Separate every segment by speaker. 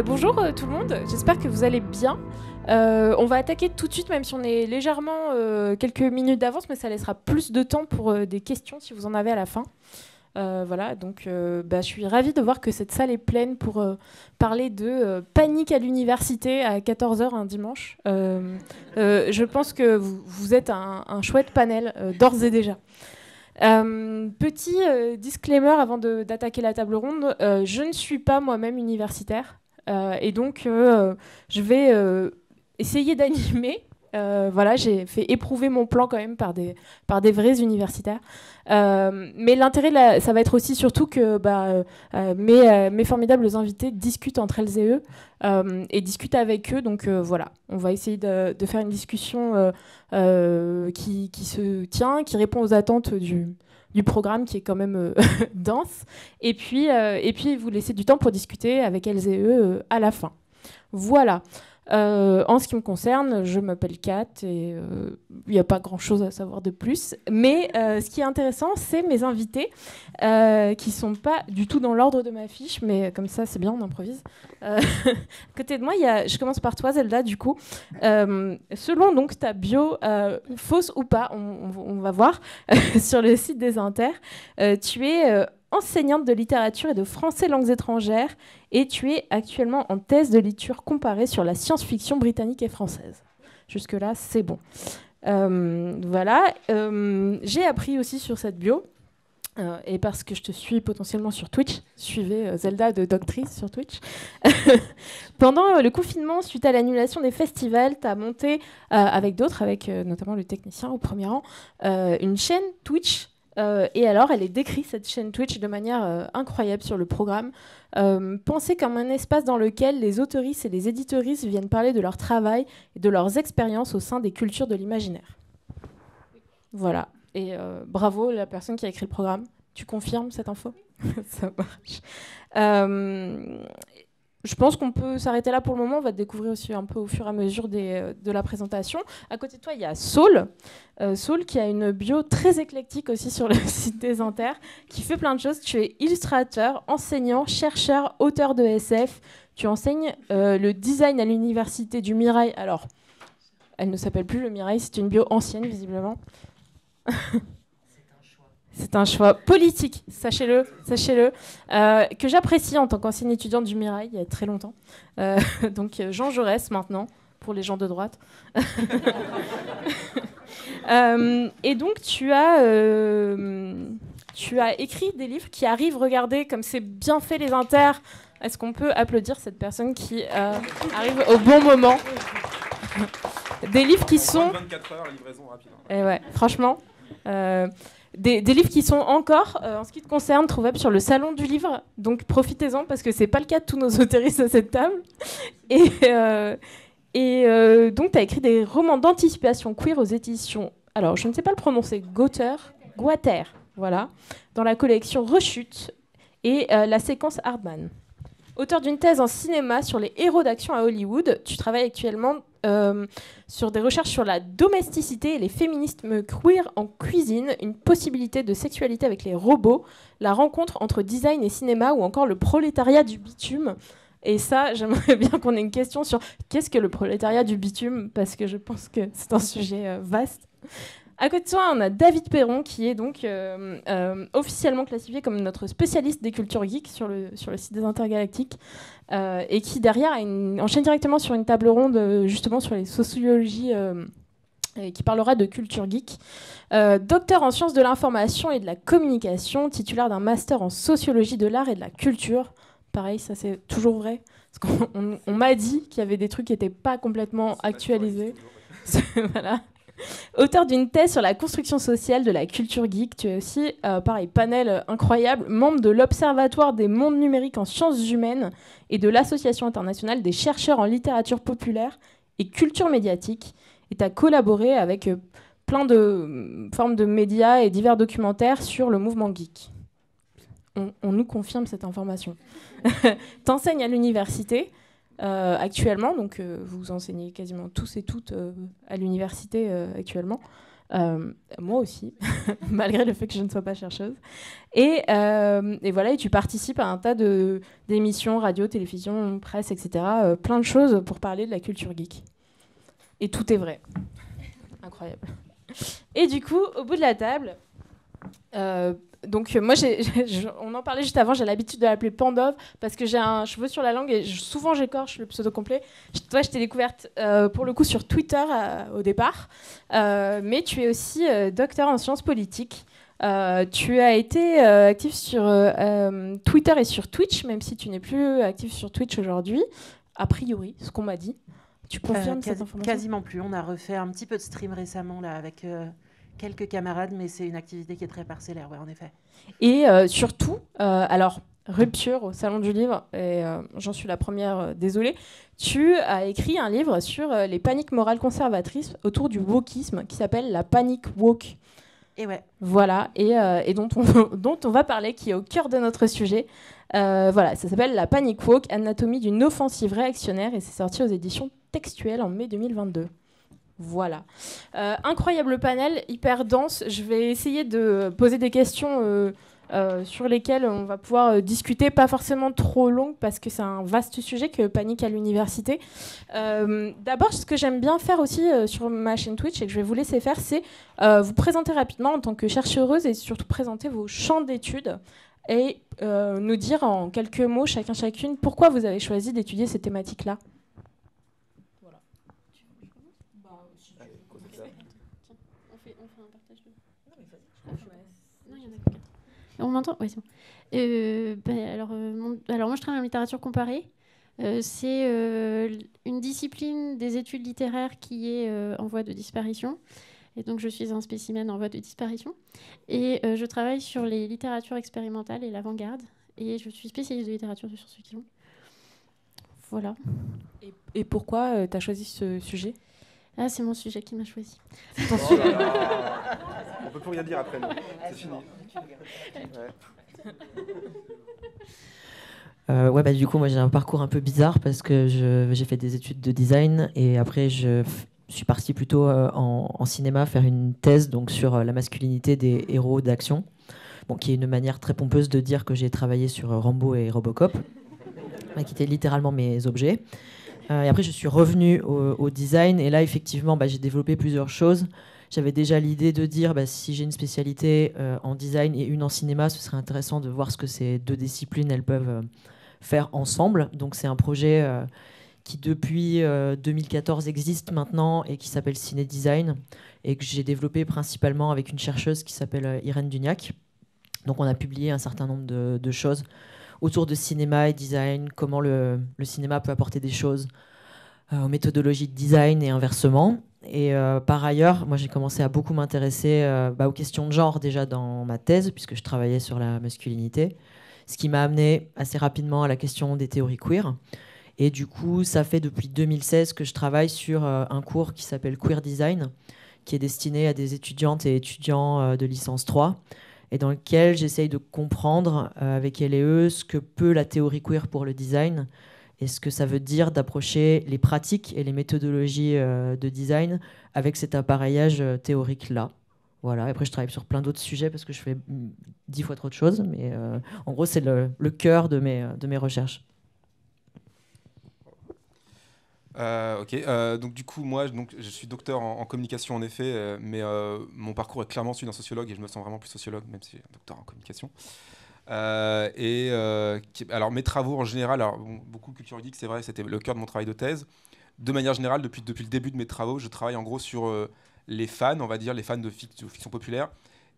Speaker 1: Bonjour tout le monde, j'espère que vous allez bien. On va attaquer tout de suite, même si on est légèrement quelques minutes d'avance, mais ça laissera plus de temps pour des questions si vous en avez à la fin. Voilà, donc je suis ravie de voir que cette salle est pleine pour parler de panique à l'université à 14h un dimanche. Je pense que vous êtes un chouette panel d'ores et déjà. Petit disclaimer avant d'attaquer la table ronde, je ne suis pas moi-même universitaire et donc je vais essayer d'animer. Voilà, j'ai fait éprouver mon plan quand même par des vrais universitaires. Mais l'intérêt, ça va être aussi surtout que mes formidables invités discutent entre elles et eux et discutent avec eux. Donc voilà, on va essayer de faire une discussion qui se tient, qui répond aux attentes du programme qui est quand même dense. Et puis vous laissez du temps pour discuter avec elles et eux à la fin. Voilà. En ce qui me concerne, je m'appelle Kat et il n'y a pas grand-chose à savoir de plus. Mais ce qui est intéressant, c'est mes invités qui ne sont pas du tout dans l'ordre de ma fiche, mais comme ça, c'est bien, on improvise. À côté de moi, je commence par toi, Zelda, du coup. Selon donc, ta bio, fausse ou pas, on va voir, sur le site des Inter, tu es enseignante de littérature et de français langues étrangères et tu es actuellement en thèse de lecture comparée sur la science-fiction britannique et française. Jusque-là, c'est bon. Voilà. J'ai appris aussi sur cette bio, et parce que je te suis potentiellement sur Twitch, suivez Zelda de Doctrice sur Twitch. Pendant le confinement, suite à l'annulation des festivals, tu as monté avec d'autres, avec notamment le technicien au premier rang, une chaîne Twitch. Et alors, elle est décrite, cette chaîne Twitch, de manière incroyable sur le programme. Pensée comme un espace dans lequel les autoristes et les éditoristes viennent parler de leur travail et de leurs expériences au sein des cultures de l'imaginaire. Voilà. Et bravo la personne qui a écrit le programme. Tu confirmes cette info? Ça marche. Je pense qu'on peut s'arrêter là pour le moment. On va te découvrir aussi un peu au fur et à mesure de la présentation. À côté de toi, il y a Saul. Saul qui a une bio très éclectique aussi sur le site des Inter, qui fait plein de choses. Tu es illustrateur, enseignant, chercheur, auteur de SF. Tu enseignes le design à l'université du Mirail. Alors, elle ne s'appelle plus le Mirail, c'est une bio ancienne visiblement. C'est un choix politique, sachez-le, que j'apprécie en tant qu'ancienne étudiante du Mirail il y a très longtemps. Donc Jean Jaurès maintenant, pour les gens de droite. Et donc tu as écrit des livres qui arrivent, regardez comme c'est bien fait les Inter. Est-ce qu'on peut applaudir cette personne qui arrive au bon moment? Des livres qui sont...
Speaker 2: 24 heures, livraison rapide.
Speaker 1: Et ouais, franchement... Des livres qui sont encore, en ce qui te concerne, trouvables sur le salon du livre. Donc profitez-en parce que c'est pas le cas de tous nos autéristes à cette table. Et donc tu as écrit des romans d'anticipation queer aux éditions, alors je ne sais pas le prononcer, Guater, voilà, dans la collection Rechute et la séquence Hardman. Auteur d'une thèse en cinéma sur les héros d'action à Hollywood, tu travailles actuellement sur des recherches sur la domesticité et les féminismes queer en cuisine, une possibilité de sexualité avec les robots, la rencontre entre design et cinéma ou encore le prolétariat du bitume. Et ça, j'aimerais bien qu'on ait une question sur qu'est-ce que le prolétariat du bitume, parce que je pense que c'est un sujet vaste. À côté de toi, on a David Perron, qui est donc officiellement classifié comme notre spécialiste des cultures geeks sur le site des Intergalactiques, et qui, derrière, enchaîne directement sur une table ronde, justement, sur les sociologies, et qui parlera de culture geek. Docteur en sciences de l'information et de la communication, titulaire d'un master en sociologie de l'art et de la culture. Pareil, ça, c'est toujours vrai. Parce qu'on m'a dit qu'il y avait des trucs qui n'étaient pas complètement actualisés. Voilà. Auteur d'une thèse sur la construction sociale de la culture geek, tu es aussi, pareil, panel incroyable, membre de l'Observatoire des mondes numériques en sciences humaines et de l'Association internationale des chercheurs en littérature populaire et culture médiatique. Et tu as collaboré avec plein de formes de médias et divers documentaires sur le mouvement geek. On nous confirme cette information. T'enseignes à l'université. Actuellement, donc vous enseignez quasiment tous et toutes à l'université actuellement. Moi aussi, malgré le fait que je ne sois pas chercheuse. Et voilà, et tu participes à un tas d'émissions, radio, télévision, presse, etc. Plein de choses pour parler de la culture geek. Et tout est vrai. Incroyable. Et du coup, au bout de la table, donc moi, on en parlait juste avant, j'ai l'habitude de l'appeler Pandov parce que j'ai un cheveu sur la langue et souvent j'écorche le pseudo complet. Toi, je t'ai découverte pour le coup sur Twitter au départ, mais tu es aussi docteur en sciences politiques. Tu as été actif sur Twitter et sur Twitch, même si tu n'es plus actif sur Twitch aujourd'hui, a priori, ce qu'on m'a dit. Tu confirmes cette information ?
Speaker 2: Quasiment plus. On a refait un petit peu de stream récemment là, avec quelques camarades, mais c'est une activité qui est très parcellaire, ouais, en effet.
Speaker 1: Et surtout, alors, rupture au Salon du Livre, et j'en suis la première, désolée, tu as écrit un livre sur les paniques morales conservatrices autour du wokisme qui s'appelle La Panic Woke.
Speaker 2: Et ouais.
Speaker 1: Voilà, et dont on va parler, qui est au cœur de notre sujet. Voilà, ça s'appelle La Panic Woke, anatomie d'une offensive réactionnaire, et c'est sorti aux éditions Textuelles en mai 2022. Voilà. Incroyable panel, hyper dense. Je vais essayer de poser des questions sur lesquelles on va pouvoir discuter, pas forcément trop longues, parce que c'est un vaste sujet que Panique à l'université. D'abord, ce que j'aime bien faire aussi sur ma chaîne Twitch, et que je vais vous laisser faire, c'est vous présenter rapidement en tant que chercheuse et surtout présenter vos champs d'études et nous dire en quelques mots, chacune, pourquoi vous avez choisi d'étudier ces thématiques-là.
Speaker 3: On m'entend ? Oui, c'est bon. Alors, moi, je travaille en littérature comparée. C'est une discipline des études littéraires qui est en voie de disparition. Et donc, je suis un spécimen en voie de disparition. Et je travaille sur les littératures expérimentales et l'avant-garde. Et je suis spécialiste de littérature de science-fiction. Voilà.
Speaker 1: Et pourquoi tu as choisi ce sujet ?
Speaker 3: Ah, c'est mon sujet qui m'a choisi.
Speaker 4: Oh là là. On peut plus rien dire après, nous. C'est fini.
Speaker 5: Ouais, bah, du coup, moi j'ai un parcours un peu bizarre parce que j'ai fait des études de design et après je suis partie plutôt en cinéma faire une thèse donc, sur la masculinité des héros d'action, bon, qui est une manière très pompeuse de dire que j'ai travaillé sur Rambo et Robocop, qui étaient littéralement mes objets. Et après, je suis revenue au design. Et là, effectivement, j'ai développé plusieurs choses. J'avais déjà l'idée de dire, si j'ai une spécialité en design et une en cinéma, ce serait intéressant de voir ce que ces deux disciplines, elles peuvent faire ensemble. Donc, c'est un projet qui, depuis 2014, existe maintenant et qui s'appelle Ciné Design et que j'ai développé principalement avec une chercheuse qui s'appelle Irène Dugnac. Donc, on a publié un certain nombre de choses autour de cinéma et design, comment le cinéma peut apporter des choses aux méthodologies de design et inversement. Et par ailleurs, moi j'ai commencé à beaucoup m'intéresser aux questions de genre déjà dans ma thèse, puisque je travaillais sur la masculinité, ce qui m'a amené assez rapidement à la question des théories queer. Et du coup, ça fait depuis 2016 que je travaille sur un cours qui s'appelle Queer Design, qui est destiné à des étudiantes et étudiants de licence 3, et dans lequel j'essaye de comprendre avec elle et eux ce que peut la théorie queer pour le design et ce que ça veut dire d'approcher les pratiques et les méthodologies de design avec cet appareillage théorique-là. Voilà. Après, je travaille sur plein d'autres sujets parce que je fais 10 fois trop de choses, mais en gros, c'est le cœur de mes recherches.
Speaker 4: Ok, donc du coup moi je suis docteur en communication en effet, mais mon parcours est clairement celui d'un sociologue et je me sens vraiment plus sociologue même si je suis docteur en communication. Alors mes travaux en général, beaucoup culture geek c'est vrai, c'était le cœur de mon travail de thèse. De manière générale, depuis le début de mes travaux, je travaille en gros sur les fans, on va dire les fans de fiction populaire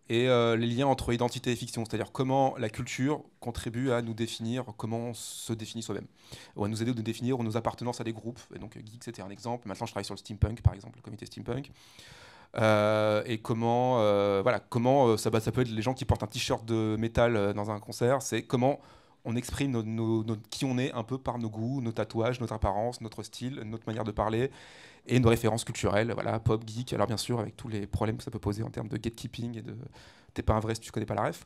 Speaker 4: et les liens entre identité et fiction, c'est-à-dire comment la culture contribue à nous définir, comment on se définit soi-même, ou à nous aider à nous définir nos appartenances à des groupes. Et donc Geek, c'était un exemple. Maintenant, je travaille sur le steampunk, par exemple, le comité steampunk. Et comment ça peut être les gens qui portent un t-shirt de métal dans un concert, c'est comment on exprime qui on est un peu par nos goûts, nos tatouages, notre apparence, notre style, notre manière de parler et nos références culturelles, voilà, pop, geek, alors bien sûr avec tous les problèmes que ça peut poser en termes de gatekeeping et de t'es pas un vrai si tu connais pas la ref.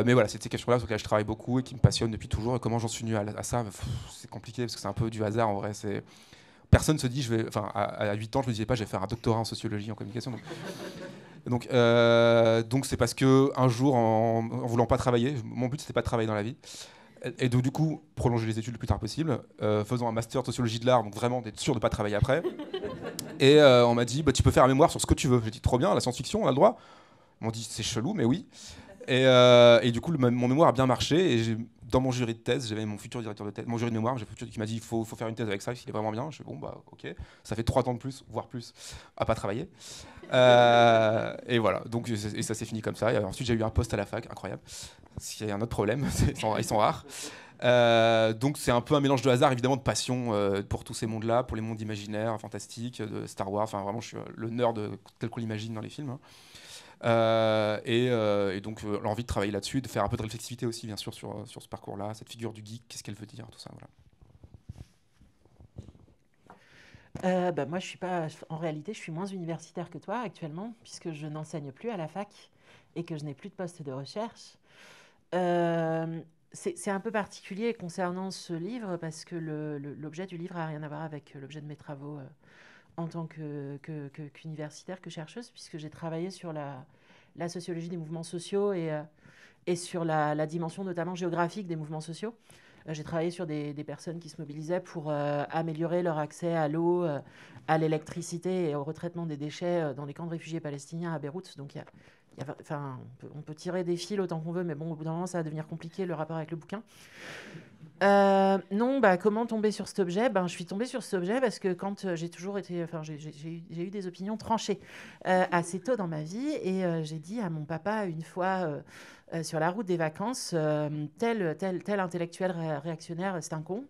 Speaker 4: Mais voilà, c'est ces questions-là sur lesquelles je travaille beaucoup et qui me passionnent depuis toujours. Et comment j'en suis venu à ça, c'est compliqué parce que c'est un peu du hasard en vrai. personne se dit, à 8 ans, je me disais pas, je vais faire un doctorat en sociologie, en communication. Donc c'est parce que un jour, en voulant pas travailler, mon but c'était pas de travailler dans la vie, et donc du coup prolonger les études le plus tard possible, faisant un master de sociologie de l'art, donc vraiment d'être sûr de pas travailler après. Et on m'a dit, tu peux faire un mémoire sur ce que tu veux. J'ai dit trop bien, la science-fiction, on a le droit. Ils m'ont dit c'est chelou, mais oui. Et du coup mon mémoire a bien marché, et dans mon jury de thèse, j'avais mon futur directeur de thèse, mon jury de mémoire, qui m'a dit il faut faire une thèse avec ça, il est vraiment bien. Je fais bon ok, ça fait 3 ans de plus, voire plus, à pas travailler. Et voilà, donc et ça s'est fini comme ça. Et ensuite j'ai eu un poste à la fac, incroyable. S'il y a un autre problème, ils sont rares. Donc c'est un peu un mélange de hasard, évidemment, de passion pour tous ces mondes-là, pour les mondes imaginaires, fantastiques, de Star Wars. Enfin vraiment, je suis le nerd tel qu'on l'imagine dans les films. Et donc l'envie de travailler là-dessus, de faire un peu de réflexivité aussi, bien sûr, sur ce parcours-là, cette figure du geek, qu'est-ce qu'elle veut dire, tout ça. Voilà.
Speaker 2: Moi, en réalité, je suis moins universitaire que toi actuellement, puisque je n'enseigne plus à la fac et que je n'ai plus de poste de recherche. C'est un peu particulier concernant ce livre, parce que l'objet du livre n'a rien à voir avec l'objet de mes travaux en tant qu'universitaire, que chercheuse, puisque j'ai travaillé sur la sociologie des mouvements sociaux et sur la dimension notamment géographique des mouvements sociaux. J'ai travaillé sur des personnes qui se mobilisaient pour améliorer leur accès à l'eau, à l'électricité et au retraitement des déchets dans les camps de réfugiés palestiniens à Beyrouth. Donc on peut tirer des fils autant qu'on veut, mais bon, au bout d'un moment, ça va devenir compliqué, le rapport avec le bouquin. Comment tomber sur cet objet ? Je suis tombée sur cet objet parce que quand j'ai toujours été... j'ai eu des opinions tranchées assez tôt dans ma vie, et j'ai dit à mon papa une fois sur la route des vacances, tel intellectuel réactionnaire, c'est un con,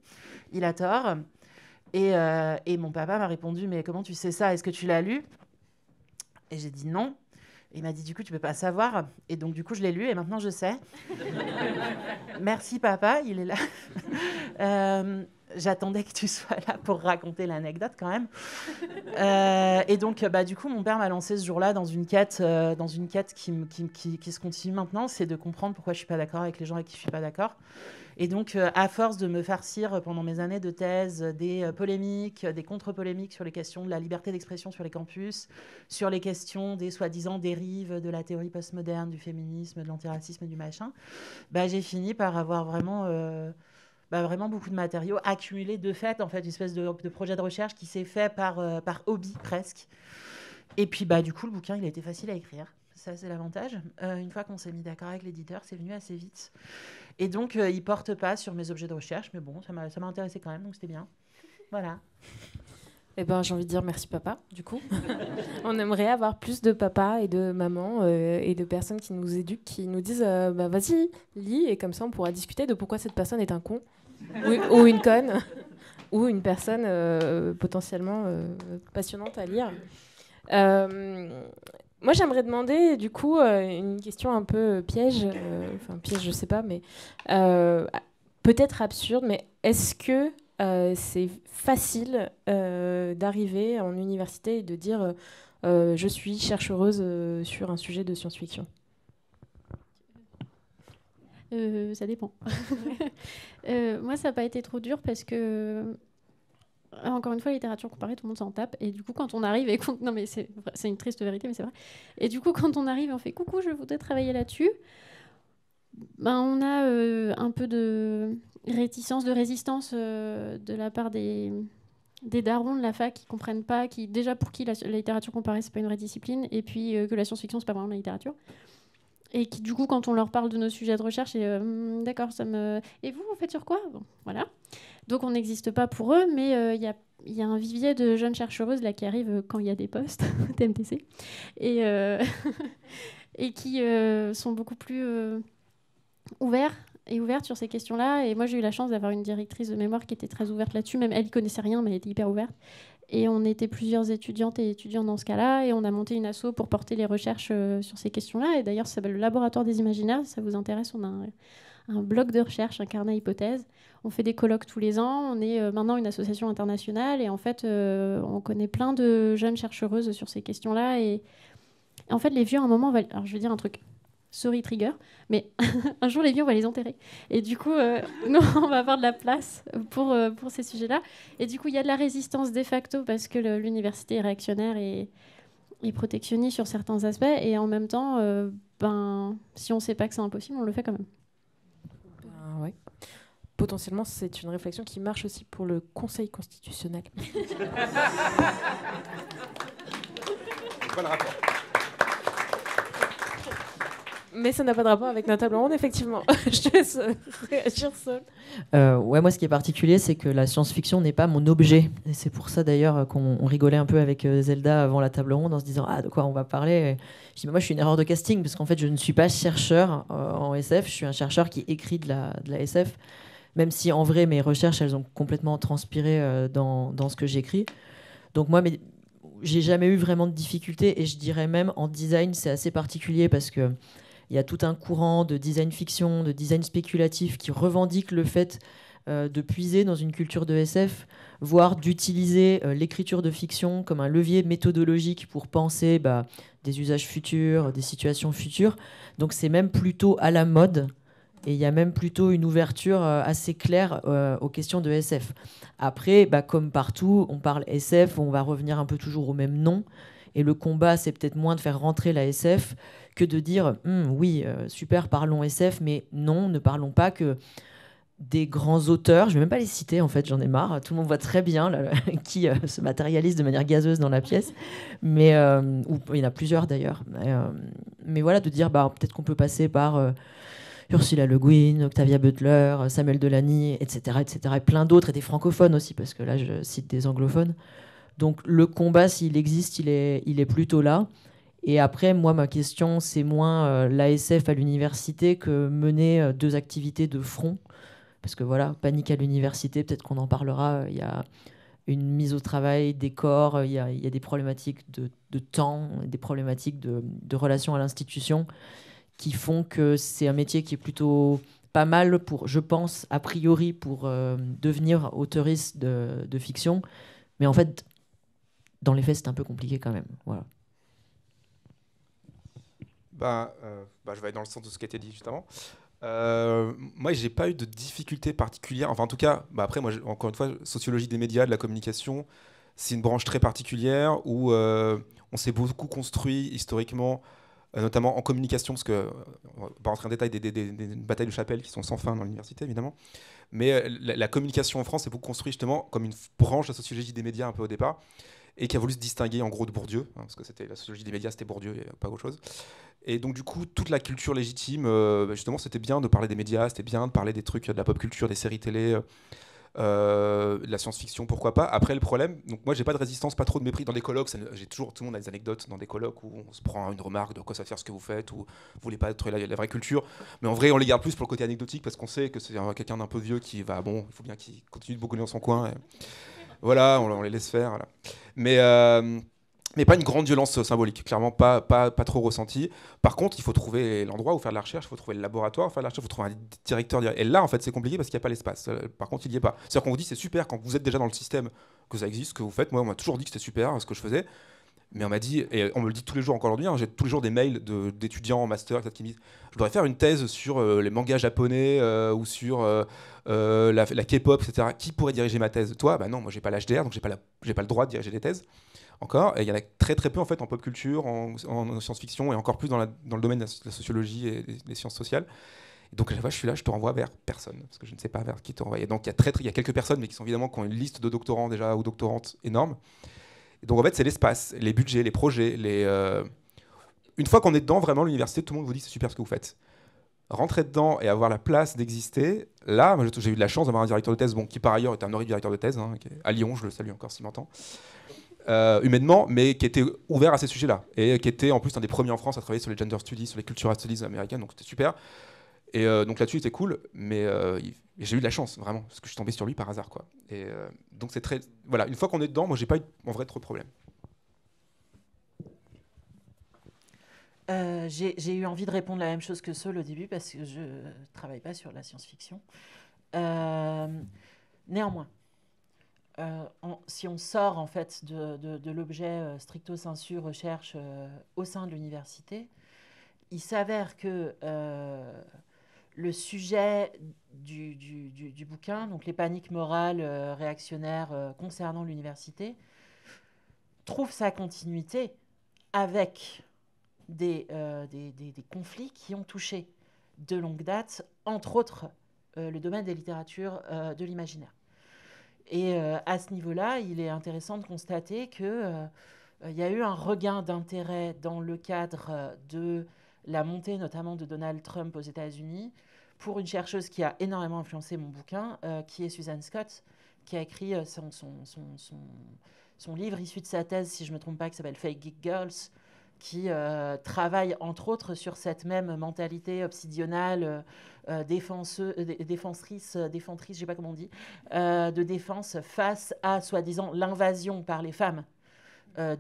Speaker 2: il a tort. Et mon papa m'a répondu, mais comment tu sais ça ? Est-ce que tu l'as lu ? Et j'ai dit non. Et il m'a dit, du coup, tu peux pas savoir. Et donc, du coup, je l'ai lu et maintenant, je sais. Merci, papa, il est là. J'attendais que tu sois là pour raconter l'anecdote, quand même. Et donc, du coup, mon père m'a lancé ce jour-là dans une quête qui se continue maintenant. C'est de comprendre pourquoi je suis pas d'accord avec les gens avec qui je suis pas d'accord. Et donc, à force de me farcir pendant mes années de thèse des polémiques, des contre-polémiques sur les questions de la liberté d'expression sur les campus, sur les questions des soi-disant dérives de la théorie postmoderne, du féminisme, de l'antiracisme et du machin, j'ai fini par avoir vraiment beaucoup de matériaux accumulés de fait, en fait, une espèce de projet de recherche qui s'est fait par hobby presque. Et puis, du coup, le bouquin, il a été facile à écrire. Ça, c'est l'avantage. Une fois qu'on s'est mis d'accord avec l'éditeur, c'est venu assez vite. Et donc, il ne porte pas sur mes objets de recherche, mais bon, ça m'a intéressé quand même, donc c'était bien. Voilà.
Speaker 1: Eh ben, j'ai envie de dire merci papa, du coup. On aimerait avoir plus de papas et de mamans et de personnes qui nous éduquent, qui nous disent vas-y, lis, et comme ça on pourra discuter de pourquoi cette personne est un con ou une conne ou une personne potentiellement passionnante à lire. Moi, j'aimerais demander, du coup, une question un peu piège, piège, je sais pas, mais peut-être absurde, mais est-ce que c'est facile d'arriver en université et de dire je suis chercheuse sur un sujet de science-fiction ?
Speaker 3: Ça dépend. Moi, ça n'a pas été trop dur parce que, encore une fois, la littérature comparée, tout le monde s'en tape. Et du coup, quand on arrive et non, mais c'est une triste vérité, mais c'est vrai. Et du coup, quand on arrive et on fait coucou, je voudrais travailler là-dessus, on a un peu de réticence, de résistance de la part des darons de la fac qui comprennent pas, déjà pour qui la littérature comparée, c'est pas une vraie discipline, et puis que la science-fiction, c'est pas vraiment la littérature. Et qui, du coup, quand on leur parle de nos sujets de recherche, d'accord, et vous faites sur quoi ? Bon, voilà. Donc, on n'existe pas pour eux, mais il y a un vivier de jeunes chercheuses là, qui arrivent quand il y a des postes, TMTC, et qui sont beaucoup plus ouvertes sur ces questions-là. Et moi, j'ai eu la chance d'avoir une directrice de mémoire qui était très ouverte là-dessus. Même elle ne connaissait rien, mais elle était hyper ouverte. Et on était plusieurs étudiantes et étudiants dans ce cas-là, et on a monté une asso pour porter les recherches sur ces questions-là. Et d'ailleurs, ça s'appelle le Laboratoire des Imaginaires. Si ça vous intéresse, on a un bloc de recherche, un carnet hypothèse. On fait des colloques tous les ans. On est maintenant une association internationale, et en fait, on connaît plein de jeunes chercheuses sur ces questions-là. Et en fait, les vieux, à un moment, alors je vais dire un truc sorry trigger, mais un jour les vies on va les enterrer. Et du coup, nous on va avoir de la place pour ces sujets-là. Et du coup, il y a de la résistance de facto parce que l'université est réactionnaire et protectionniste sur certains aspects. Et en même temps, si on sait pas que c'est impossible, on le fait quand même.
Speaker 1: Ouais. Potentiellement, c'est une réflexion qui marche aussi pour le Conseil constitutionnel.
Speaker 4: Pas le rapport.
Speaker 1: Mais ça n'a pas de rapport avec notre table ronde, effectivement. Je te laisse réagir seul.
Speaker 5: Ouais, moi, ce qui est particulier, c'est que la science-fiction n'est pas mon objet. Et c'est pour ça, d'ailleurs, qu'on rigolait un peu avec Zelda avant la table ronde en se disant « Ah, de quoi on va parler ?» Je dis « Moi, je suis une erreur de casting, parce qu'en fait, je ne suis pas chercheur en SF. Je suis un chercheur qui écrit de la SF. Même si, en vrai, mes recherches, elles ont complètement transpiré dans ce que j'écris. Donc moi, j'ai jamais eu vraiment de difficultés. Et je dirais même, en design, c'est assez particulier parce que il y a tout un courant de design fiction, de design spéculatif qui revendique le fait de puiser dans une culture de SF, voire d'utiliser l'écriture de fiction comme un levier méthodologique pour penser des usages futurs, des situations futures. Donc c'est même plutôt à la mode et il y a même plutôt une ouverture assez claire aux questions de SF. Après, comme partout, on parle SF, on va revenir un peu toujours au même nom. Et le combat, c'est peut-être moins de faire rentrer la SF que de dire oui, super, parlons SF, mais non, ne parlons pas que des grands auteurs. Je ne vais même pas les citer, en fait, j'en ai marre. Tout le monde voit très bien là, qui se matérialise de manière gazeuse dans la pièce. Mais, il y en a plusieurs d'ailleurs. Mais voilà, de dire peut-être qu'on peut passer par Ursula Le Guin, Octavia Butler, Samuel Delany, etc., etc., et plein d'autres, et des francophones aussi, parce que là, je cite des anglophones. Donc le combat, s'il existe, il est plutôt là. Et après, moi, ma question, c'est moins l'ASF à l'université que mener deux activités de front. Parce que voilà, panique à l'université, peut-être qu'on en parlera. Il y a une mise au travail, des corps, il y a des problématiques de temps, des problématiques de relation à l'institution qui font que c'est un métier qui est plutôt pas mal pour, je pense, a priori, pour devenir auteuriste de fiction. Mais en fait, dans les faits, c'est un peu compliqué quand même. Voilà.
Speaker 4: Je vais aller dans le sens de ce qui a été dit juste avant. Moi, j'ai pas eu de difficultés particulières. Enfin, en tout cas, après, moi, encore une fois, sociologie des médias, de la communication, c'est une branche très particulière où on s'est beaucoup construit historiquement, notamment en communication, parce que on va pas rentrer en détail des batailles de chapelle qui sont sans fin dans l'université, évidemment. Mais la communication en France est beaucoup construite justement comme une branche de la sociologie des médias un peu au départ, et qui a voulu se distinguer en gros de Bourdieu, parce que c'était la sociologie des médias, c'était Bourdieu et pas autre chose. Et donc du coup, toute la culture légitime, justement, c'était bien de parler des médias, c'était bien de parler des trucs de la pop culture, des séries télé, de la science-fiction, pourquoi pas. Après, le problème, donc moi, j'ai pas de résistance, pas trop de mépris dans des colloques. J'ai toujours, tout le monde a des anecdotes dans des colloques où on se prend une remarque de quoi ça va faire ce que vous faites, ou vous voulez pas être la vraie culture. Mais en vrai, on les garde plus pour le côté anecdotique parce qu'on sait que c'est quelqu'un d'un peu vieux qui va, il faut bien qu'il continue de bougonner dans son coin. Et voilà, on les laisse faire. Voilà. Mais pas une grande violence symbolique, clairement pas trop ressentie. Par contre, il faut trouver l'endroit où faire de la recherche, il faut trouver le laboratoire où faire de la recherche, il faut trouver un directeur. Et là, en fait, c'est compliqué parce qu'il n'y a pas l'espace. Par contre, il n'y est pas. C'est-à-dire qu'on vous dit c'est super quand vous êtes déjà dans le système, que ça existe, que vous faites. Moi, on m'a toujours dit que c'était super ce que je faisais. Mais on m'a dit, et on me le dit tous les jours encore aujourd'hui, j'ai tous les jours des mails d'étudiants en master qui me disent je voudrais faire une thèse sur les mangas japonais ou sur la K-pop, etc. Qui pourrait diriger ma thèse? Toi? Non, moi j'ai pas l'HDR, donc j'ai pas le droit de diriger des thèses. Encore, et il y en a très très peu en fait en pop culture, en science-fiction et encore plus dans le domaine de la sociologie et des sciences sociales. Et donc à chaque fois je suis là, je te renvoie vers personne parce que je ne sais pas vers qui te renvoyer. Donc il y a quelques personnes mais qui sont évidemment qui ont une liste de doctorants déjà ou doctorantes énorme. Et donc en fait c'est l'espace, les budgets, les projets, une fois qu'on est dedans vraiment l'université, tout le monde vous dit c'est super ce que vous faites. Rentrer dedans et avoir la place d'exister, là moi, j'ai eu de la chance d'avoir un directeur de thèse qui par ailleurs est un horrible directeur de thèse qui est à Lyon, je le salue encore s'il m'entend. Humainement, mais qui était ouvert à ces sujets-là et qui était en plus un des premiers en France à travailler sur les gender studies, sur les cultural studies américaines, donc c'était super. Et donc là-dessus, c'était cool, mais j'ai eu de la chance vraiment parce que je suis tombé sur lui par hasard, quoi. Et donc c'est très voilà, une fois qu'on est dedans, moi j'ai pas eu en vrai trop de problèmes.
Speaker 2: J'ai eu envie de répondre la même chose que Saul au début parce que je travaille pas sur la science-fiction. Néanmoins. Si on sort en fait de l'objet stricto sensu recherche au sein de l'université, il s'avère que le sujet du bouquin, donc les paniques morales réactionnaires concernant l'université, trouve sa continuité avec des conflits qui ont touché de longue date, entre autres le domaine des littératures de l'imaginaire. Et à ce niveau-là, il est intéressant de constater qu'il y a eu un regain d'intérêt dans le cadre de la montée notamment de Donald Trump aux États-Unis pour une chercheuse qui a énormément influencé mon bouquin, qui est Susan Scott, qui a écrit son livre issu de sa thèse, si je ne me trompe pas, qui s'appelle Fake Geek Girls, qui travaille entre autres sur cette même mentalité obsidionale, défentrice, je ne sais pas comment on dit, de défense face à soi-disant l'invasion par les femmes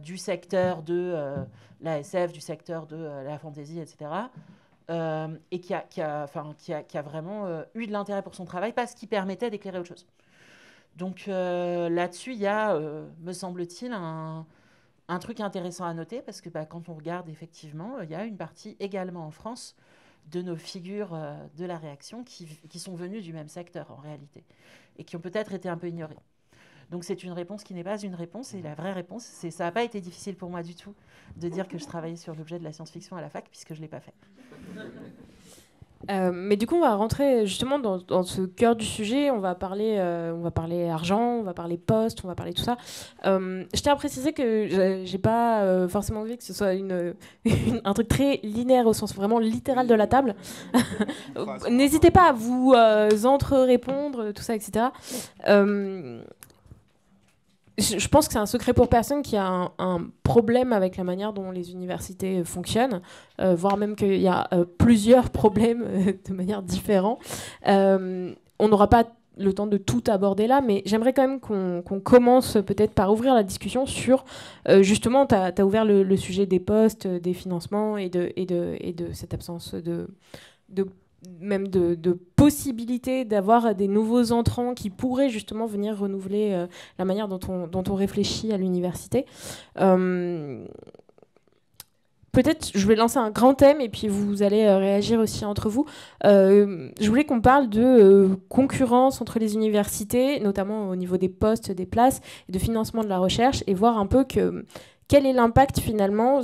Speaker 2: du secteur de la SF, du secteur de la fantasy, etc. Et qui a vraiment eu de l'intérêt pour son travail parce qu'il permettait d'éclairer autre chose. Donc là-dessus, il y a, me semble-t-il, un truc intéressant à noter, parce que quand on regarde, effectivement, il y a une partie également en France de nos figures de la réaction qui sont venues du même secteur, en réalité, et qui ont peut-être été un peu ignorées. Donc c'est une réponse qui n'est pas une réponse, et la vraie réponse, c'est ça n'a pas été difficile pour moi du tout de dire que je travaillais sur l'objet de la science-fiction à la fac, puisque je ne l'ai pas fait.
Speaker 1: Mais du coup, on va rentrer justement dans ce cœur du sujet. On va parler argent, on va parler poste, on va parler tout ça. Je tiens à préciser que j'ai pas forcément envie que ce soit un truc très linéaire au sens vraiment littéral de la table. N'hésitez pas à vous entre-répondre, tout ça, etc. Je pense que c'est un secret pour personne qu'il y a un problème avec la manière dont les universités fonctionnent, voire même qu'il y a plusieurs problèmes de manière différente. On n'aura pas le temps de tout aborder là, mais j'aimerais quand même qu'on commence peut-être par ouvrir la discussion sur, justement, tu as ouvert le sujet des postes, des financements et de cette absence de possibilité d'avoir des nouveaux entrants qui pourraient justement venir renouveler la manière dont on réfléchit à l'université. Peut-être, je vais lancer un grand thème et puis vous allez réagir aussi entre vous. Je voulais qu'on parle de concurrence entre les universités, notamment au niveau des postes, des places et de financement de la recherche, et voir un peu quel est l'impact finalement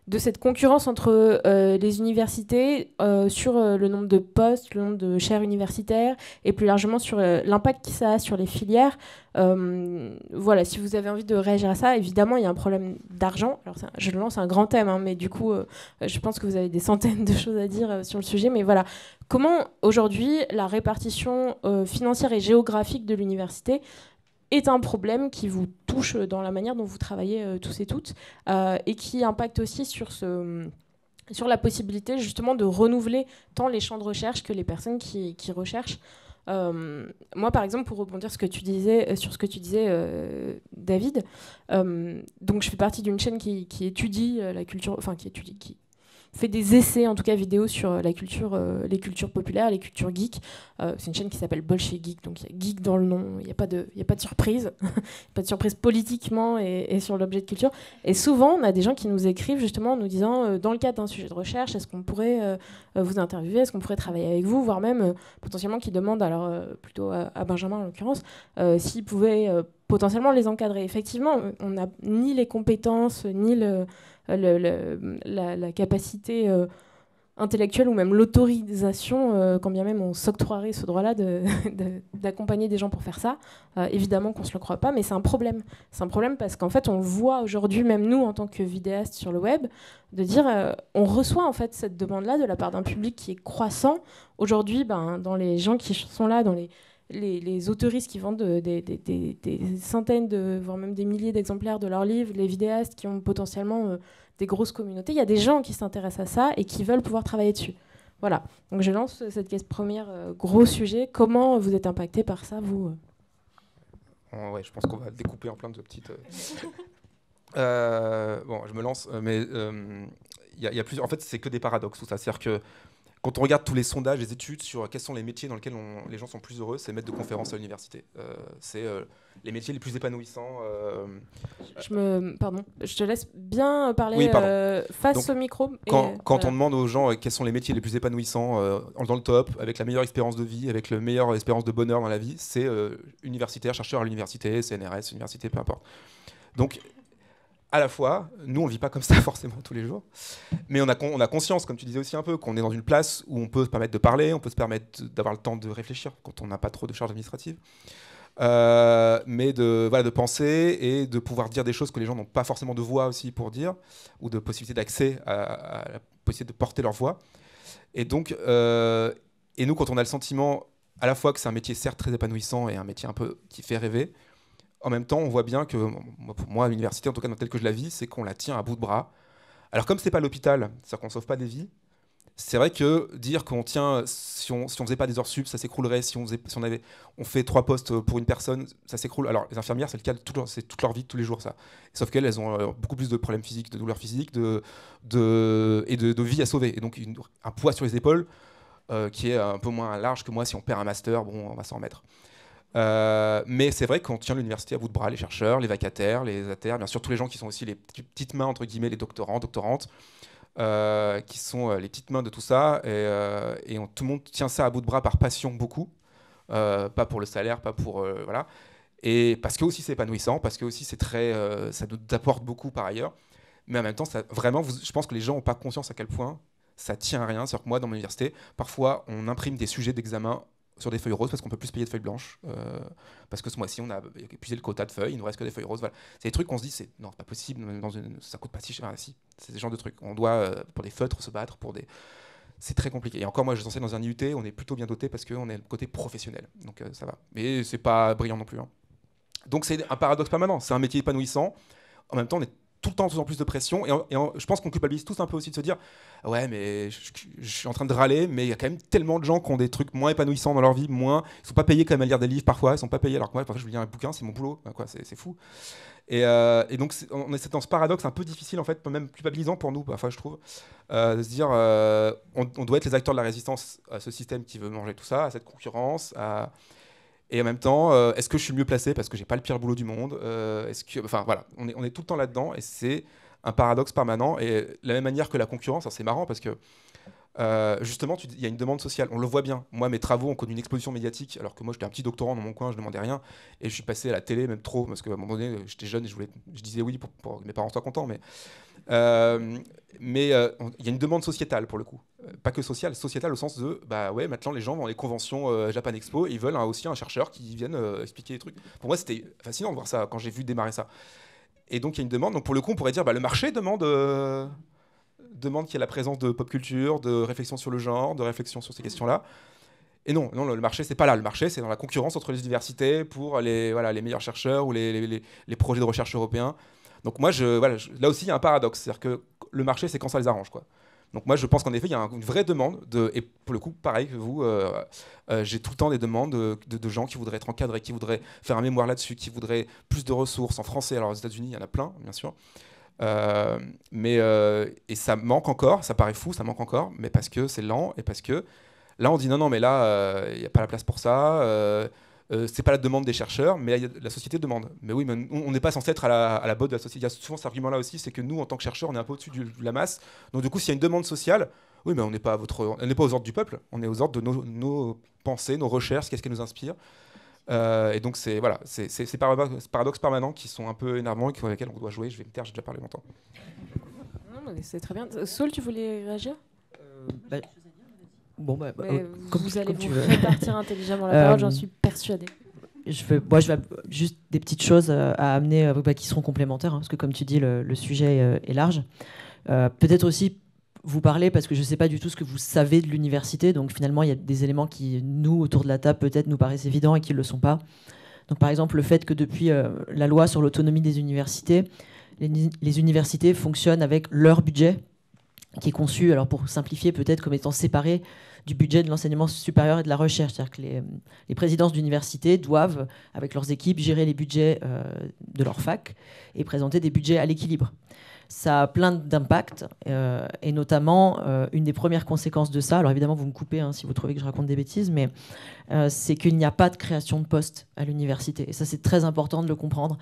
Speaker 1: de cette concurrence entre les universités sur le nombre de postes, le nombre de chaires universitaires et plus largement sur l'impact que ça a sur les filières. Voilà, si vous avez envie de réagir à ça, évidemment, il y a un problème d'argent. Alors, je lance un grand thème, hein, mais du coup, je pense que vous avez des centaines de choses à dire sur le sujet. Mais voilà, comment aujourd'hui la répartition financière et géographique de l'université est un problème qui vous touche dans la manière dont vous travaillez tous et toutes et qui impacte aussi sur la possibilité justement de renouveler tant les champs de recherche que les personnes qui recherchent. Moi, par exemple, pour rebondir sur ce que tu disais, David, donc je fais partie d'une chaîne qui étudie la culture, enfin qui fait des essais, en tout cas vidéo, sur les cultures populaires, les cultures geeks. C'est une chaîne qui s'appelle Bolché Geek, donc il y a geek dans le nom, il n'y a pas de surprise, pas de surprise politiquement et sur l'objet de culture. Et souvent, on a des gens qui nous écrivent justement en nous disant, dans le cadre d'un sujet de recherche, est-ce qu'on pourrait vous interviewer, est-ce qu'on pourrait travailler avec vous, voire même potentiellement qui demandent, alors plutôt à Benjamin en l'occurrence, s'il pouvait potentiellement les encadrer. Effectivement, on n'a ni les compétences, ni la capacité intellectuelle ou même l'autorisation, quand bien même on s'octroierait ce droit-là d'accompagner des gens pour faire ça. Évidemment qu'on ne se le croit pas, mais c'est un problème. C'est un problème parce qu'en fait, on le voit aujourd'hui, même nous, en tant que vidéastes sur le web, de dire on reçoit en fait cette demande-là de la part d'un public qui est croissant. Aujourd'hui, dans les gens qui sont là, dans les autoristes qui vendent des centaines, voire même des milliers d'exemplaires de leurs livres, les vidéastes qui ont potentiellement des grosses communautés, il y a des gens qui s'intéressent à ça et qui veulent pouvoir travailler dessus. Voilà. Donc je lance cette première gros sujet. Comment vous êtes impacté par ça, vous
Speaker 4: Ouais, je pense qu'on va le découper en plein de petites... Bon, je me lance, mais il y a plusieurs... En fait, c'est que des paradoxes, tout ça. C'est-à-dire que quand on regarde tous les sondages, les études sur quels sont les métiers dans lesquels les gens sont plus heureux, c'est maître de conférence à l'université. C'est les métiers les plus épanouissants.
Speaker 1: Pardon, je te laisse bien parler
Speaker 4: Oui,
Speaker 1: face
Speaker 4: Donc,
Speaker 1: au micro.
Speaker 4: Quand
Speaker 1: voilà.
Speaker 4: on demande aux gens quels sont les métiers les plus épanouissants dans le top, avec la meilleure expérience de vie, avec la meilleure expérience de bonheur dans la vie, c'est universitaire, chercheur à l'université, CNRS, université, peu importe. Donc, à la fois, nous, on ne vit pas comme ça forcément tous les jours, mais on a conscience, comme tu disais aussi un peu, qu'on est dans une place où on peut se permettre de parler, on peut se permettre d'avoir le temps de réfléchir quand on n'a pas trop de charges administratives, mais de penser et de pouvoir dire des choses que les gens n'ont pas forcément de voix aussi pour dire, ou de possibilité d'accès à la possibilité de porter leur voix. Et donc, et nous, quand on a le sentiment à la fois que c'est un métier certes très épanouissant et un métier un peu qui fait rêver, en même temps, on voit bien que, pour moi, à l'université, en tout cas telle que je la vis, c'est qu'on la tient à bout de bras. Alors, comme c'est pas l'hôpital, c'est-à-dire qu'on sauve pas des vies, c'est vrai que dire qu'on tient, si on faisait pas des heures sup, ça s'écroulerait. Si on fait 3 postes pour une personne, ça s'écroule. Alors, les infirmières, c'est le cas c'est toute leur vie, tous les jours, ça. Sauf qu'elles, elles ont beaucoup plus de problèmes physiques, de douleurs physiques, et de vies à sauver. Et donc, un poids sur les épaules qui est un peu moins large que moi. Si on perd un master, bon, on va s'en remettre. Mais c'est vrai qu'on tient l'université à bout de bras, les chercheurs, les vacataires, les ataires, bien sûr tous les gens qui sont aussi les petites mains entre guillemets, les doctorants, doctorantes, qui sont les petites mains de tout ça, et tout le monde tient ça à bout de bras par passion beaucoup, pas pour le salaire, pas pour voilà, et parce que aussi c'est épanouissant, parce que aussi c'est très, ça nous apporte beaucoup par ailleurs, mais en même temps ça, vraiment, je pense que les gens n'ont pas conscience à quel point ça tient à rien. C'est-à-dire que moi dans mon université, parfois on imprime des sujets d'examen sur des feuilles roses parce qu'on peut plus se payer de feuilles blanches, parce que ce mois-ci on a épuisé le quota de feuilles, il nous reste que des feuilles roses. Voilà. C'est des trucs qu'on se dit, c'est pas possible, ça coûte pas si cher. Si, c'est des genres de trucs. On doit pour des feutres se battre pour des. C'est très compliqué. Et encore, moi, je enseigne dans un IUT, on est plutôt bien doté parce qu'on est le côté professionnel, donc ça va. Mais c'est pas brillant non plus. Hein. Donc c'est un paradoxe permanent. C'est un métier épanouissant. En même temps, on est tout le temps en faisant plus de pression, et je pense qu'on culpabilise tous un peu aussi de se dire ouais, mais je suis en train de râler, mais il y a quand même tellement de gens qui ont des trucs moins épanouissants dans leur vie, ils sont pas payés quand même à lire des livres parfois, ils sont pas payés, alors que moi parfois je lis un bouquin, c'est mon boulot, quoi, c'est fou. Et donc on est dans ce paradoxe un peu difficile en fait, même culpabilisant pour nous parfois je trouve, de se dire on doit être les acteurs de la résistance à ce système qui veut manger tout ça, à cette concurrence, et en même temps, est-ce que je suis le mieux placé parce que j'ai pas le pire boulot du monde, enfin voilà, on est tout le temps là-dedans, et c'est un paradoxe permanent. Et de la même manière que la concurrence, c'est marrant parce que justement, il y a une demande sociale, on le voit bien. Moi, mes travaux ont connu une explosion médiatique, alors que moi, j'étais un petit doctorant dans mon coin, je demandais rien, et je suis passé à la télé, même trop, parce qu'à un moment donné, j'étais jeune et je disais oui pour que mes parents soient contents, mais il y a une demande sociétale pour le coup, pas que sociétale au sens de bah ouais, maintenant les gens vont dans les conventions Japan Expo, et ils veulent aussi un chercheur qui vienne expliquer les trucs. Pour moi, c'était fascinant de voir ça quand j'ai vu démarrer ça. Et donc il y a une demande. Donc pour le coup, on pourrait dire bah, le marché demande qu'il y ait la présence de pop culture, de réflexion sur le genre, de réflexion sur ces questions-là. Et non, le marché, c'est pas là. Le marché, c'est dans la concurrence entre les universités pour les meilleurs chercheurs ou les projets de recherche européens. Donc moi, là aussi, il y a un paradoxe. C'est-à-dire que le marché, c'est quand ça les arrange, quoi. Donc moi, je pense qu'en effet, il y a une vraie demande. Et pour le coup, pareil que vous, j'ai tout le temps des demandes de gens qui voudraient être encadrés, qui voudraient faire un mémoire là-dessus, qui voudraient plus de ressources en français. Alors aux États-Unis, il y en a plein, bien sûr. Et ça manque encore, ça paraît fou, ça manque encore, mais parce que c'est lent, et parce que là, on dit non, mais là, il n'y a pas la place pour ça. C'est pas la demande des chercheurs, mais la société demande. Mais oui, mais on n'est pas censé être à la botte de la société. Il y a souvent cet argument-là aussi, c'est que nous, en tant que chercheurs, on est un peu au-dessus de la masse. Donc du coup, s'il y a une demande sociale, oui, mais on n'est pas aux ordres du peuple, on est aux ordres de nos pensées, nos recherches, qu'est-ce qui nous inspire. Et donc c'est ces paradoxes permanents qui sont un peu énervants et avec lesquels on doit jouer. Je vais me taire, j'ai déjà parlé longtemps.
Speaker 1: Non, mais c'est très bien. Saul, tu voulais réagir ?
Speaker 5: Bon,
Speaker 1: vous allez vous répartir intelligemment la parole, j'en suis persuadée.
Speaker 5: Je vais juste des petites choses à amener qui seront complémentaires, hein, parce que comme tu dis, le sujet est large. Peut-être aussi vous parler, parce que je ne sais pas du tout ce que vous savez de l'université, donc finalement il y a des éléments qui, nous, autour de la table, peut-être nous paraissent évidents et qui ne le sont pas. Donc par exemple, le fait que depuis la loi sur l'autonomie des universités, les universités fonctionnent avec leur budget, qui est conçu, alors pour simplifier peut-être, comme étant séparé du budget de l'enseignement supérieur et de la recherche. C'est-à-dire que les présidences d'université doivent, avec leurs équipes, gérer les budgets de leur fac et présenter des budgets à l'équilibre. Ça a plein d'impacts, et notamment, une des premières conséquences de ça, alors évidemment vous me coupez si vous trouvez que je raconte des bêtises, mais c'est qu'il n'y a pas de création de postes à l'université. Et ça, c'est très important de le comprendre.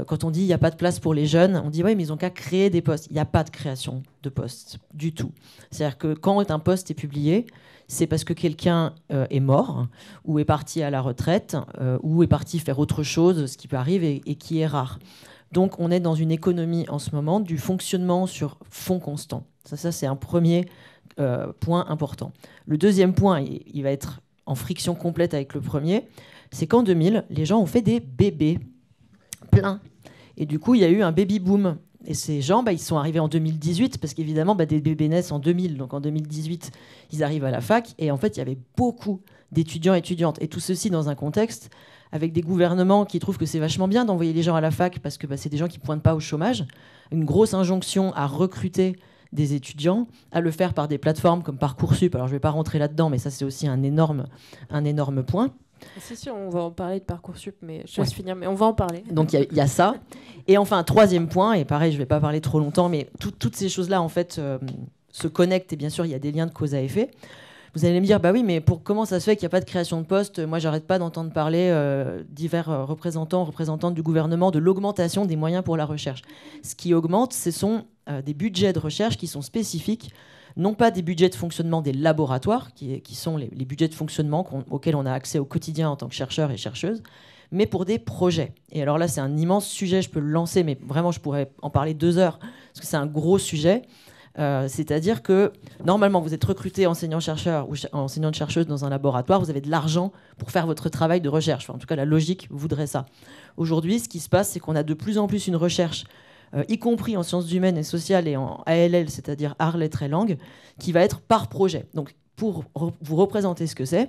Speaker 5: Quand on dit il n'y a pas de place pour les jeunes, on dit oui, mais ils n'ont qu'à créer des postes. Il n'y a pas de création de postes du tout. C'est-à-dire que quand un poste est publié, c'est parce que quelqu'un est mort, ou est parti à la retraite, ou est parti faire autre chose, ce qui peut arriver et qui est rare. Donc on est dans une économie en ce moment du fonctionnement sur fonds constants. Ça c'est un premier point important. Le deuxième point, il va être en friction complète avec le premier, c'est qu'en 2000, les gens ont fait des bébés plein. Et du coup, il y a eu un baby boom. Et ces gens, ils sont arrivés en 2018, parce qu'évidemment, des bébés naissent en 2000. Donc en 2018, ils arrivent à la fac. Et en fait, il y avait beaucoup d'étudiants et étudiantes. Et tout ceci dans un contexte avec des gouvernements qui trouvent que c'est vachement bien d'envoyer les gens à la fac, parce que c'est des gens qui ne pointent pas au chômage. Une grosse injonction à recruter des étudiants, à le faire par des plateformes comme Parcoursup. Alors je ne vais pas rentrer là-dedans, mais ça, c'est aussi un énorme point.
Speaker 1: Si, on va en parler de Parcoursup, mais je laisse finir, mais on va en parler.
Speaker 5: Donc il y a ça. Et enfin, un troisième point, et pareil, je ne vais pas parler trop longtemps, mais toutes ces choses-là, en fait, se connectent, et bien sûr, il y a des liens de cause à effet. Vous allez me dire, oui, mais comment ça se fait qu'il n'y a pas de création de postes ? Moi, j'arrête pas d'entendre parler divers représentantes du gouvernement de l'augmentation des moyens pour la recherche. Ce qui augmente, ce sont des budgets de recherche qui sont spécifiques, non pas des budgets de fonctionnement des laboratoires, qui sont les budgets de fonctionnement auxquels on a accès au quotidien en tant que chercheur et chercheuse, mais pour des projets. Et alors là, c'est un immense sujet, je peux le lancer, mais vraiment, je pourrais en parler 2 heures, parce que c'est un gros sujet. C'est-à-dire que normalement, vous êtes recruté enseignant-chercheur ou enseignante-chercheuse dans un laboratoire, vous avez de l'argent pour faire votre travail de recherche. Enfin, en tout cas, la logique voudrait ça. Aujourd'hui, ce qui se passe, c'est qu'on a de plus en plus une recherche, y compris en sciences humaines et sociales et en ALL, c'est-à-dire arts, lettres et langues, qui va être par projet. Donc, pour vous représenter ce que c'est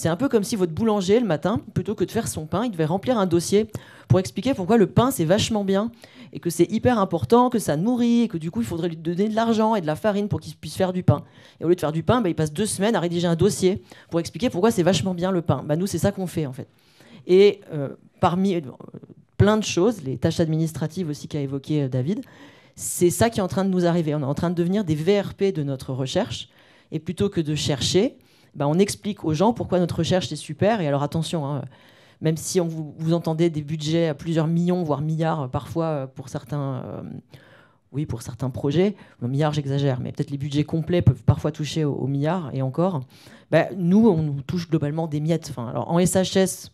Speaker 5: un peu comme si votre boulanger, le matin, plutôt que de faire son pain, il devait remplir un dossier pour expliquer pourquoi le pain, c'est vachement bien, et que c'est hyper important, que ça nourrit, et que du coup, il faudrait lui donner de l'argent et de la farine pour qu'il puisse faire du pain. Et au lieu de faire du pain, il passe 2 semaines à rédiger un dossier pour expliquer pourquoi c'est vachement bien le pain. Nous, c'est ça qu'on fait, en fait. Et parmi plein de choses, les tâches administratives aussi qu'a évoqué David, c'est ça qui est en train de nous arriver. On est en train de devenir des VRP de notre recherche, et plutôt que de chercher, on explique aux gens pourquoi notre recherche est super. Et alors attention, même si vous entendez des budgets à plusieurs millions, voire milliards parfois pour certains projets, milliards j'exagère, mais peut-être les budgets complets peuvent parfois toucher aux milliards, et encore, nous on touche globalement des miettes. Alors en SHS,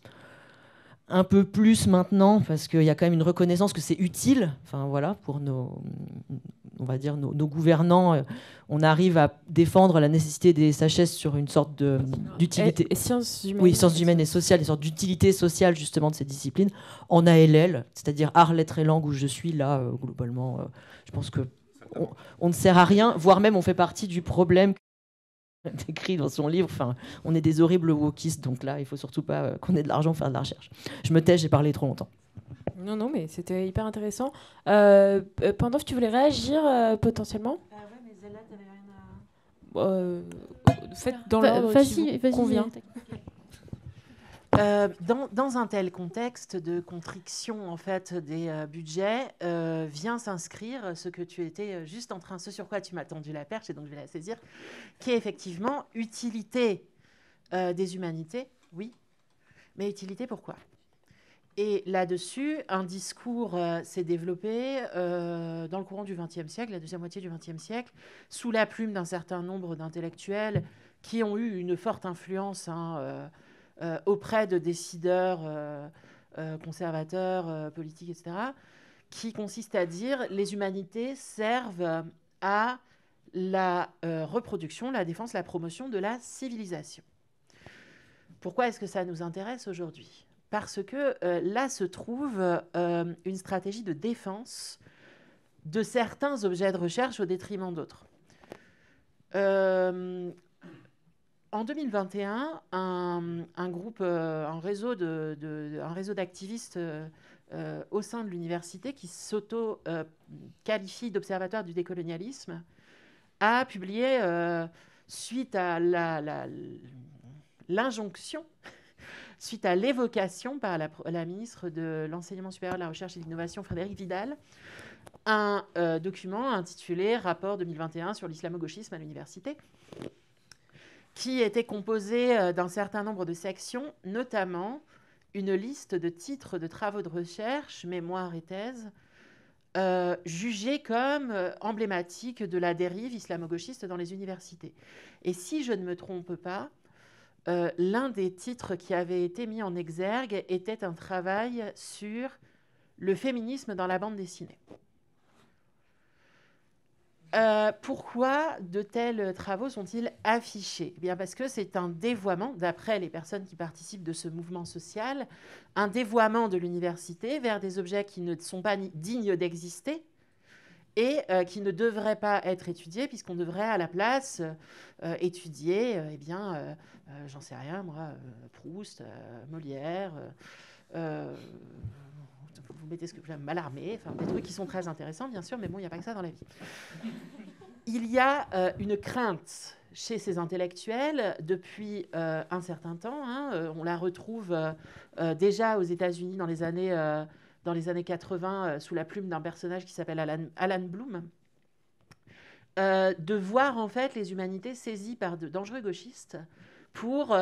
Speaker 5: un peu plus maintenant, parce qu'il y a quand même une reconnaissance que c'est utile, pour nos gouvernants. On arrive à défendre la nécessité des SHS sur une sorte d'utilité.
Speaker 1: Et sciences humaines.
Speaker 5: Oui, sciences humaines et sociales, une sorte d'utilité sociale justement de ces disciplines. En ALL, c'est-à-dire arts, lettres et langues, où je suis là, globalement, je pense qu'on ne sert à rien, voire même on fait partie du problème décrit dans son livre. On est des horribles wokistes, donc là, il faut surtout pas qu'on ait de l'argent pour faire de la recherche. Je me tais, j'ai parlé trop longtemps.
Speaker 1: Non, mais c'était hyper intéressant. Pandolf, tu voulais réagir potentiellement ?
Speaker 2: Ouais, mais Zella, t'avais rien à...
Speaker 1: Faites dans l'ordre qui vous convient.
Speaker 2: Dans un tel contexte de constriction en fait des budgets, vient s'inscrire ce que tu étais juste en train, ce sur quoi tu m'as tendu la perche, et donc je vais la saisir, qui est effectivement utilité des humanités, oui, mais utilité pourquoi ? Et là-dessus, un discours s'est développé dans le courant du XXe siècle, la deuxième moitié du XXe siècle, sous la plume d'un certain nombre d'intellectuels qui ont eu une forte influence auprès de décideurs conservateurs, politiques, etc., qui consiste à dire les humanités servent à la reproduction, la défense, la promotion de la civilisation. Pourquoi est-ce que ça nous intéresse aujourd'hui ? Parce que là se trouve une stratégie de défense de certains objets de recherche au détriment d'autres. En 2021, un réseau d'activistes au sein de l'université qui s'auto-qualifie d'observatoire du décolonialisme a publié, suite à l'injonction, suite à l'évocation par la ministre de l'Enseignement supérieur, de la Recherche et de l'Innovation, Frédérique Vidal, un document intitulé « Rapport 2021 sur l'islamo-gauchisme à l'université », qui était composé d'un certain nombre de sections, notamment une liste de titres de travaux de recherche, mémoires et thèses, jugés comme emblématiques de la dérive islamo-gauchiste dans les universités. Et si je ne me trompe pas, l'un des titres qui avait été mis en exergue était un travail sur le féminisme dans la bande dessinée. Pourquoi de tels travaux sont-ils affichés ? Eh bien parce que c'est un dévoiement, d'après les personnes qui participent de ce mouvement social, un dévoiement de l'université vers des objets qui ne sont pas dignes d'exister et qui ne devraient pas être étudiés, puisqu'on devrait à la place étudier, j'en sais rien, moi, Proust, Molière... vous mettez ce que vous voulez, Mallarmé, enfin, des trucs qui sont très intéressants, bien sûr, mais bon, il n'y a pas que ça dans la vie. Il y a une crainte chez ces intellectuels depuis un certain temps. On la retrouve déjà aux États-Unis dans les années 80 sous la plume d'un personnage qui s'appelle Alan Bloom, de voir en fait les humanités saisies par de dangereux gauchistes pour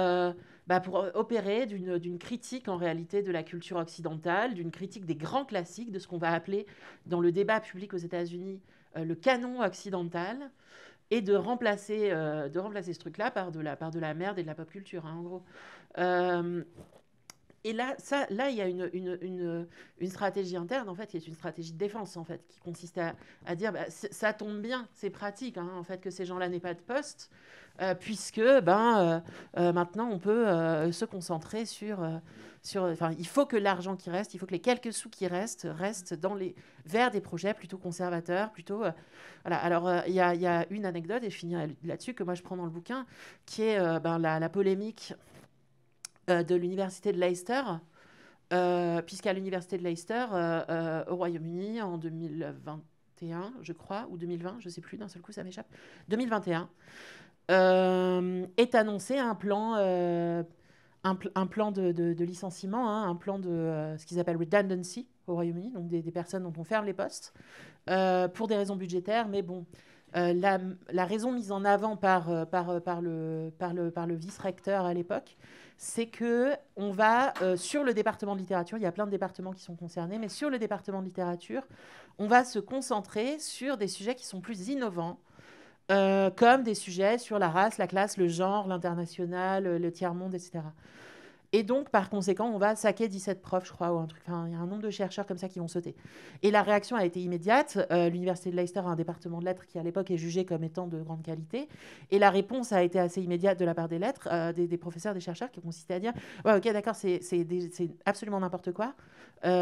Speaker 2: opérer d'une critique en réalité de la culture occidentale, d'une critique des grands classiques, de ce qu'on va appeler dans le débat public aux États-Unis le canon occidental, et de remplacer ce truc-là par de la merde et de la pop culture, en gros. Et là, il y a une stratégie interne, en fait, qui est une stratégie de défense, en fait, qui consiste à dire, ça tombe bien, c'est pratique, en fait, que ces gens-là n'aient pas de poste, puisque, maintenant, on peut se concentrer sur il faut que l'argent qui reste, il faut que les quelques sous qui restent vers des projets plutôt conservateurs, plutôt... voilà. Alors, il y a une anecdote, et je finis là-dessus, que moi, je prends dans le bouquin, qui est la polémique de l'université de Leicester, puisqu'à l'université de Leicester, au Royaume-Uni, en 2021, je crois, ou 2020, je ne sais plus, d'un seul coup, ça m'échappe, 2021, est annoncé un plan de licenciement, un plan de ce qu'ils appellent redundancy au Royaume-Uni, donc des personnes dont on ferme les postes, pour des raisons budgétaires, mais bon... la raison mise en avant par le vice-recteur à l'époque, c'est qu'on va, sur le département de littérature, il y a plein de départements qui sont concernés, mais sur le département de littérature, on va se concentrer sur des sujets qui sont plus innovants, comme des sujets sur la race, la classe, le genre, l'international, le tiers-monde, etc. Et donc, par conséquent, on va saquer 17 profs, je crois, ou un truc. Enfin, il y a un nombre de chercheurs comme ça qui vont sauter. Et la réaction a été immédiate. L'université de Leicester a un département de lettres qui, à l'époque, est jugé comme étant de grande qualité. Et la réponse a été assez immédiate de la part des lettres, des professeurs, des chercheurs, qui consistait à dire « Ouais, ok, d'accord, c'est absolument n'importe quoi.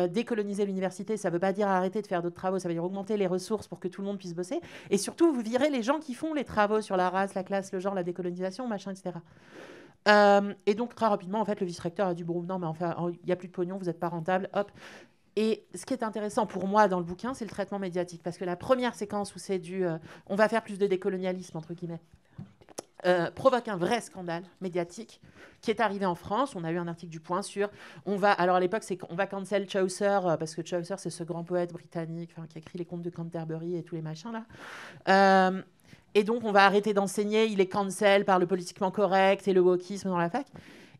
Speaker 2: Décoloniser l'université, ça ne veut pas dire arrêter de faire d'autres travaux, ça veut dire augmenter les ressources pour que tout le monde puisse bosser. Et surtout, vous virez les gens qui font les travaux sur la race, la classe, le genre, la décolonisation, machin, etc. » Et donc, très rapidement, en fait, le vice-recteur a dit « Bon, non, mais enfin, il n'y a plus de pognon, vous n'êtes pas rentable, hop ». Et ce qui est intéressant pour moi dans le bouquin, c'est le traitement médiatique. Parce que la première séquence où c'est on va faire plus de décolonialisme, entre guillemets, provoque un vrai scandale médiatique qui est arrivé en France. On a eu un article du Point sur... alors à l'époque, c'est qu'on va cancel Chaucer, parce que Chaucer, c'est ce grand poète britannique qui a écrit les contes de Canterbury et tous les machins, là. Et donc, on va arrêter d'enseigner, il est cancel par le politiquement correct et le wokisme dans la fac.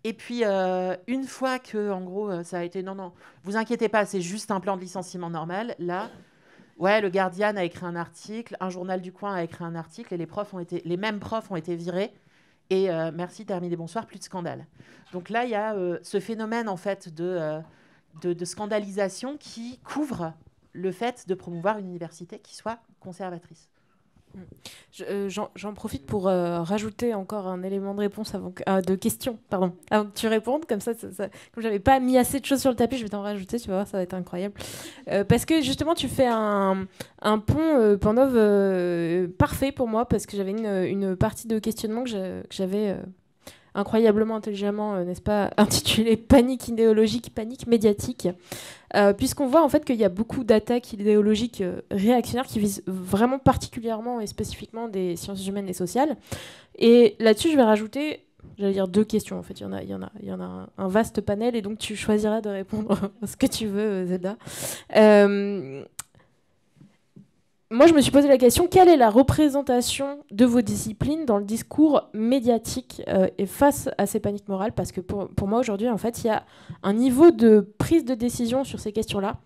Speaker 2: Et puis, une fois que, en gros, ça a été non, vous inquiétez pas, c'est juste un plan de licenciement normal. Là, ouais, le Guardian a écrit un article, un journal du coin a écrit un article, et les mêmes profs ont été virés. Et merci, terminé, bonsoir, plus de scandale. Donc là, il y a ce phénomène, en fait, de scandalisation qui couvre le fait de promouvoir une université qui soit conservatrice.
Speaker 1: J'en profite pour rajouter encore un élément de réponse de question, avant que tu répondes. Comme ça, comme j'avais pas mis assez de choses sur le tapis, je vais t'en rajouter, tu vas voir, ça va être incroyable. Parce que justement, tu fais un pont, Pornhove, parfait pour moi, parce que j'avais une partie de questionnement que j'avais incroyablement intelligemment, n'est-ce pas, intitulé Panique idéologique, panique médiatique, puisqu'on voit en fait qu'il y a beaucoup d'attaques idéologiques réactionnaires qui visent vraiment particulièrement et spécifiquement des sciences humaines et sociales. Et là-dessus, je vais rajouter, j'allais dire 2 questions, en fait, il y en a un vaste panel, et donc tu choisiras de répondre à ce que tu veux, Zelda. moi, je me suis posé la question, quelle est la représentation de vos disciplines dans le discours médiatique et face à ces paniques morales? Parce que pour moi, aujourd'hui, en fait, il y a un niveau de prise de décision sur ces questions-là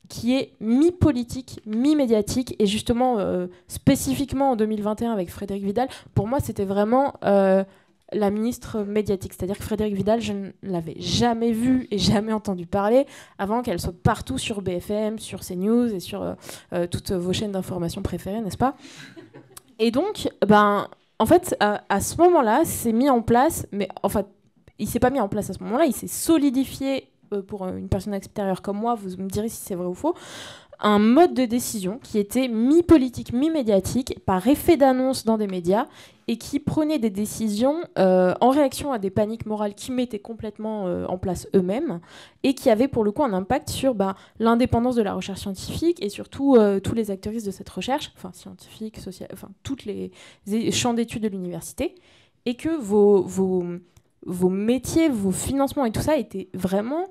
Speaker 1: qui est mi-politique, mi-médiatique. Et justement, spécifiquement en 2021 avec Frédérique Vidal, pour moi, c'était vraiment la ministre médiatique. C'est-à-dire que Frédérique Vidal, je ne l'avais jamais vue et jamais entendu parler avant qu'elle soit partout sur BFM, sur CNews et sur toutes vos chaînes d'information préférées, n'est-ce pas? Et donc, en fait, à ce moment-là, c'est mis en place, mais enfin, il ne s'est pas mis en place à ce moment-là, il s'est solidifié pour une personne extérieure comme moi, vous me direz si c'est vrai ou faux, un mode de décision qui était mi-politique, mi-médiatique, par effet d'annonce dans des médias, et qui prenait des décisions en réaction à des paniques morales qui mettaient complètement en place eux-mêmes, et qui avaient pour le coup un impact sur l'indépendance de la recherche scientifique, et surtout tous les acteuristes de cette recherche, enfin scientifique, sociale, enfin tous les champs d'études de l'université, et que vos métiers, vos financements et tout ça étaient vraiment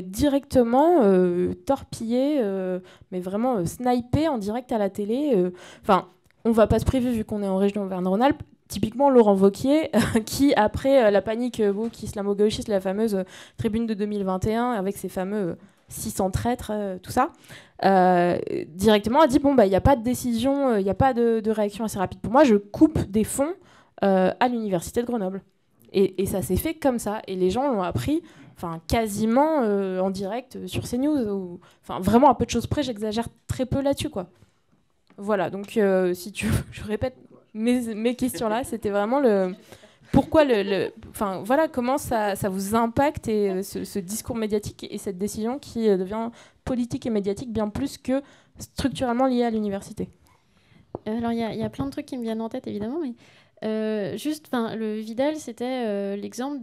Speaker 1: directement torpillés, mais vraiment snipés en direct à la télé. Enfin, on va pas se priver vu qu'on est en région Auvergne-Rhône-Alpes. Typiquement, Laurent Wauquiez, qui, après la panique islamo-gauchiste, la fameuse tribune de 2021, avec ses fameux 600 traîtres, tout ça, directement a dit, bon, il n'y a pas de décision, il n'y a pas de réaction assez rapide. Pour moi, je coupe des fonds à l'université de Grenoble. Et ça s'est fait comme ça. Et les gens l'ont appris quasiment en direct sur CNews. Vraiment à peu de choses près, j'exagère très peu là-dessus, quoi. Voilà, donc si tu veux, je répète mes questions là, c'était vraiment pourquoi voilà, comment ça vous impacte et ce discours médiatique et cette décision qui devient politique et médiatique bien plus que structurellement liée à l'université.
Speaker 3: Alors il y a plein de trucs qui me viennent en tête évidemment, mais le Vidal, c'était l'exemple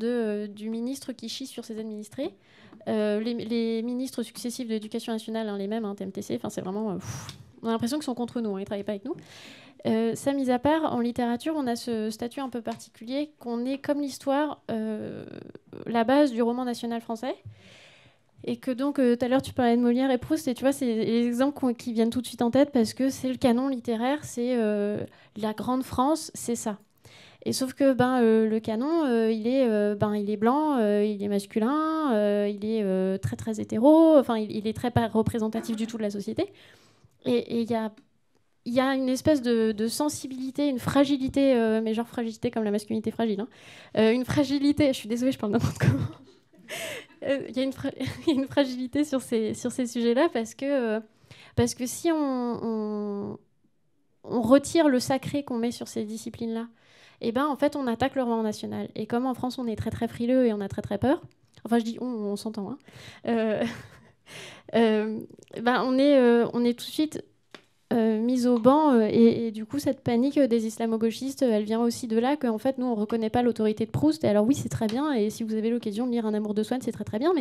Speaker 3: du ministre qui chie sur ses administrés. Les ministres successifs de l'Éducation nationale, les mêmes, TMTC, c'est vraiment... on a l'impression qu'ils sont contre nous, ils ne travaillent pas avec nous. Ça, mis à part, en littérature, on a ce statut un peu particulier qu'on est, comme l'histoire, la base du roman national français. Et que donc, tout à l'heure, tu parlais de Molière et Proust, et tu vois, c'est les exemples qui viennent tout de suite en tête parce que c'est le canon littéraire, c'est la grande France, c'est ça. Et sauf que le canon, il est blanc, il est masculin, il est très très hétéro, il est très pas représentatif du tout de la société. Et il y a une espèce de sensibilité, une fragilité, mais genre fragilité comme la masculinité fragile. Une fragilité, je suis désolée, je parle n'importe comment. Il y a une fragilité sur ces sujets-là parce que si on retire le sacré qu'on met sur ces disciplines-là, en fait, on attaque le roman national. Et comme en France, on est très très frileux et on a très très peur, enfin je dis on s'entend, on est tout de suite mise au banc et du coup cette panique des islamo-gauchistes elle vient aussi de là qu'en fait nous on reconnaît pas l'autorité de Proust et alors oui c'est très bien et si vous avez l'occasion de lire Un amour de Swann c'est très très bien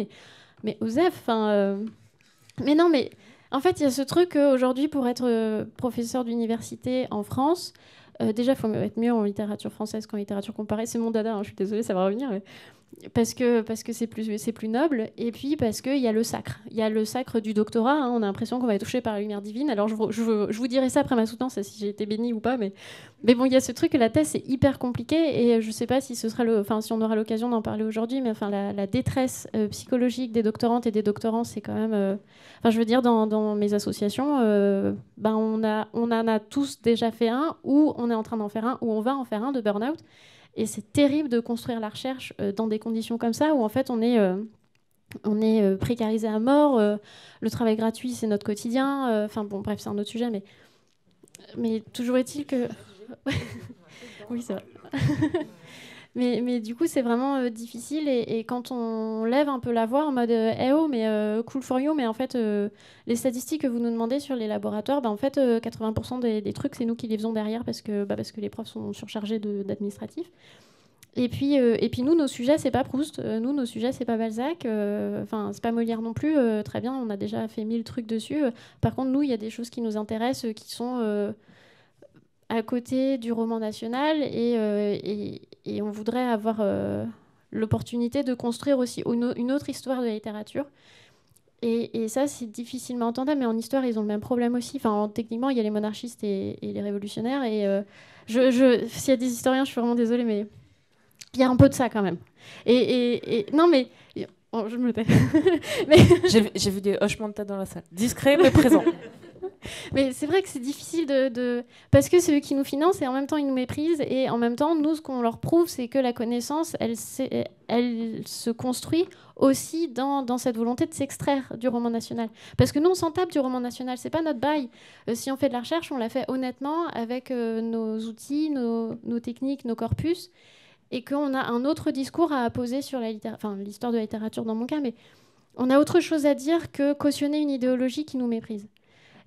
Speaker 3: mais Osef mais non mais en fait il y a ce truc aujourd'hui pour être professeur d'université en France déjà il faut être mieux en littérature française qu'en littérature comparée, c'est mon dada, je suis désolée ça va revenir mais... Parce que c'est plus noble, et puis parce qu'il y a le sacre. Il y a le sacre du doctorat, on a l'impression qu'on va être touché par la lumière divine. Alors je vous dirai ça après ma soutenance, si j'ai été bénie ou pas, mais bon, il y a ce truc que la thèse, c'est hyper compliqué, et je ne sais pas si si on aura l'occasion d'en parler aujourd'hui, mais la détresse psychologique des doctorantes et des doctorants, c'est quand même... je veux dire, dans mes associations, on en a tous déjà fait un, ou on est en train d'en faire un, ou on va en faire un de burn-out. Et c'est terrible de construire la recherche dans des conditions comme ça, où en fait on est précarisé à mort, le travail gratuit c'est notre quotidien, bref c'est un autre sujet, mais toujours est-il que... oui c'est vrai. mais du coup c'est vraiment difficile et quand on lève un peu la voix en mode cool for you, mais en fait les statistiques que vous nous demandez sur les laboratoires, en fait 80% des trucs c'est nous qui les faisons derrière parce que les profs sont surchargés d'administratifs. Et puis nous nos sujets c'est pas Proust, nous nos sujets c'est pas Balzac, c'est pas Molière non plus, très bien on a déjà fait 1000 trucs dessus. Par contre nous il y a des choses qui nous intéressent qui sont à côté du roman national et on voudrait avoir l'opportunité de construire aussi une autre histoire de la littérature. Et ça, c'est difficilement entendable, mais en histoire, ils ont le même problème aussi. Enfin, techniquement, il y a les monarchistes et les révolutionnaires. Et s'il y a des historiens, je suis vraiment désolée, mais il y a un peu de ça quand même. Non, mais... Oh, je me tais. Mais...
Speaker 1: J'ai vu des hochements de tête dans la salle. Discret, mais présent.
Speaker 3: Mais c'est vrai que c'est difficile parce que c'est eux qui nous financent et en même temps ils nous méprisent et en même temps nous ce qu'on leur prouve c'est que la connaissance elle se construit aussi dans cette volonté de s'extraire du roman national, parce que nous on s'en tape du roman national, c'est pas notre bail. Si on fait de la recherche on la fait honnêtement avec nos outils, nos techniques, nos corpus, et qu'on a un autre discours à apposer sur l'histoire de la littérature dans mon cas, mais on a autre chose à dire que cautionner une idéologie qui nous méprise.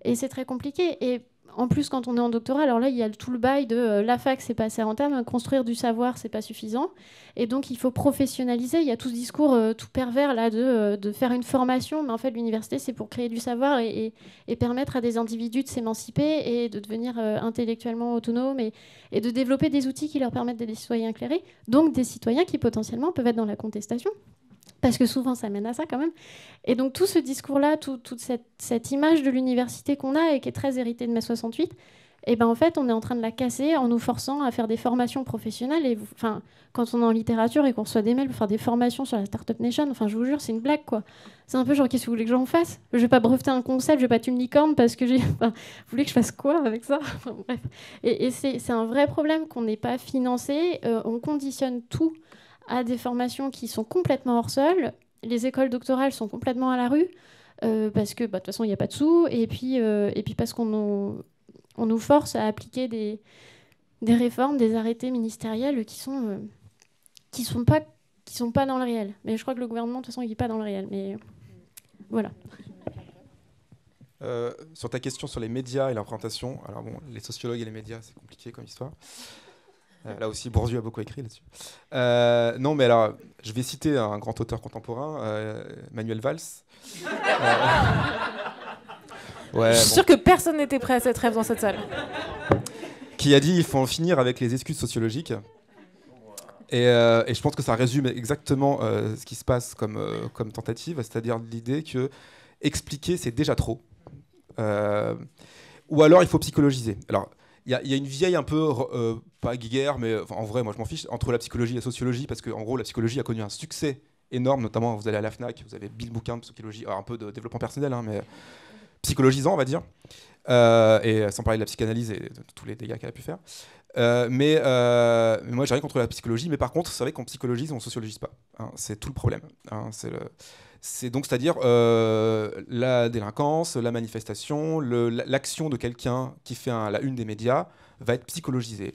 Speaker 3: Et c'est très compliqué. Et en plus, quand on est en doctorat, alors là, il y a tout le bail de la fac, c'est pas assez rentable, construire du savoir, c'est pas suffisant. Et donc, il faut professionnaliser. Il y a tout ce discours tout pervers là de faire une formation. Mais en fait, l'université, c'est pour créer du savoir et permettre à des individus de s'émanciper et de devenir intellectuellement autonomes et de développer des outils qui leur permettent d'être des citoyens éclairés. Donc, des citoyens qui potentiellement peuvent être dans la contestation. Parce que souvent, ça mène à ça quand même. Et donc, tout ce discours-là, toute cette image de l'université qu'on a et qui est très héritée de mai 68, et ben, en fait, on est en train de la casser en nous forçant à faire des formations professionnelles. Et quand on est en littérature et qu'on reçoit des mails pour faire des formations sur la Startup Nation, je vous jure, c'est une blague, quoi. C'est un peu genre, qu'est-ce que vous voulez que j'en fasse ? Je vais pas breveter un concept, je vais pas être une licorne parce que vous voulez que je fasse quoi avec ça ? Bref. Et c'est un vrai problème qu'on n'est pas financé. On conditionne tout à des formations qui sont complètement hors sol. Les écoles doctorales sont complètement à la rue, parce que de toute façon, il n'y a pas de sous, et puis parce qu'on nous force à appliquer des réformes, des arrêtés ministériels qui sont pas dans le réel. Mais je crois que le gouvernement, de toute façon, il n'est pas dans le réel. Mais voilà.
Speaker 4: Sur ta question sur les médias et leur représentation, alors bon, les sociologues et les médias, c'est compliqué comme histoire. Là aussi, Bourdieu a beaucoup écrit là-dessus. Non, mais alors, je vais citer un grand auteur contemporain, Manuel Valls.
Speaker 1: Je suis sûre que personne n'était prêt à cette rêve dans cette salle.
Speaker 4: Qui a dit il faut en finir avec les excuses sociologiques. Et je pense que ça résume exactement ce qui se passe comme tentative, c'est-à-dire l'idée que expliquer, c'est déjà trop. Ou alors, il faut psychologiser. Alors, il y a une vieille un peu, pas guerre, mais en vrai, moi je m'en fiche, entre la psychologie et la sociologie, parce qu'en gros, la psychologie a connu un succès énorme, notamment vous allez à la FNAC, vous avez 1000 bouquins de psychologie, alors un peu de développement personnel, mais psychologisant, on va dire, et sans parler de la psychanalyse et de tous les dégâts qu'elle a pu faire. Mais moi, j'ai rien contre la psychologie, mais par contre, c'est vrai qu'on psychologise, on sociologise pas. C'est tout le problème. C'est-à-dire la délinquance, la manifestation, l'action de quelqu'un qui fait la une des médias va être psychologisée.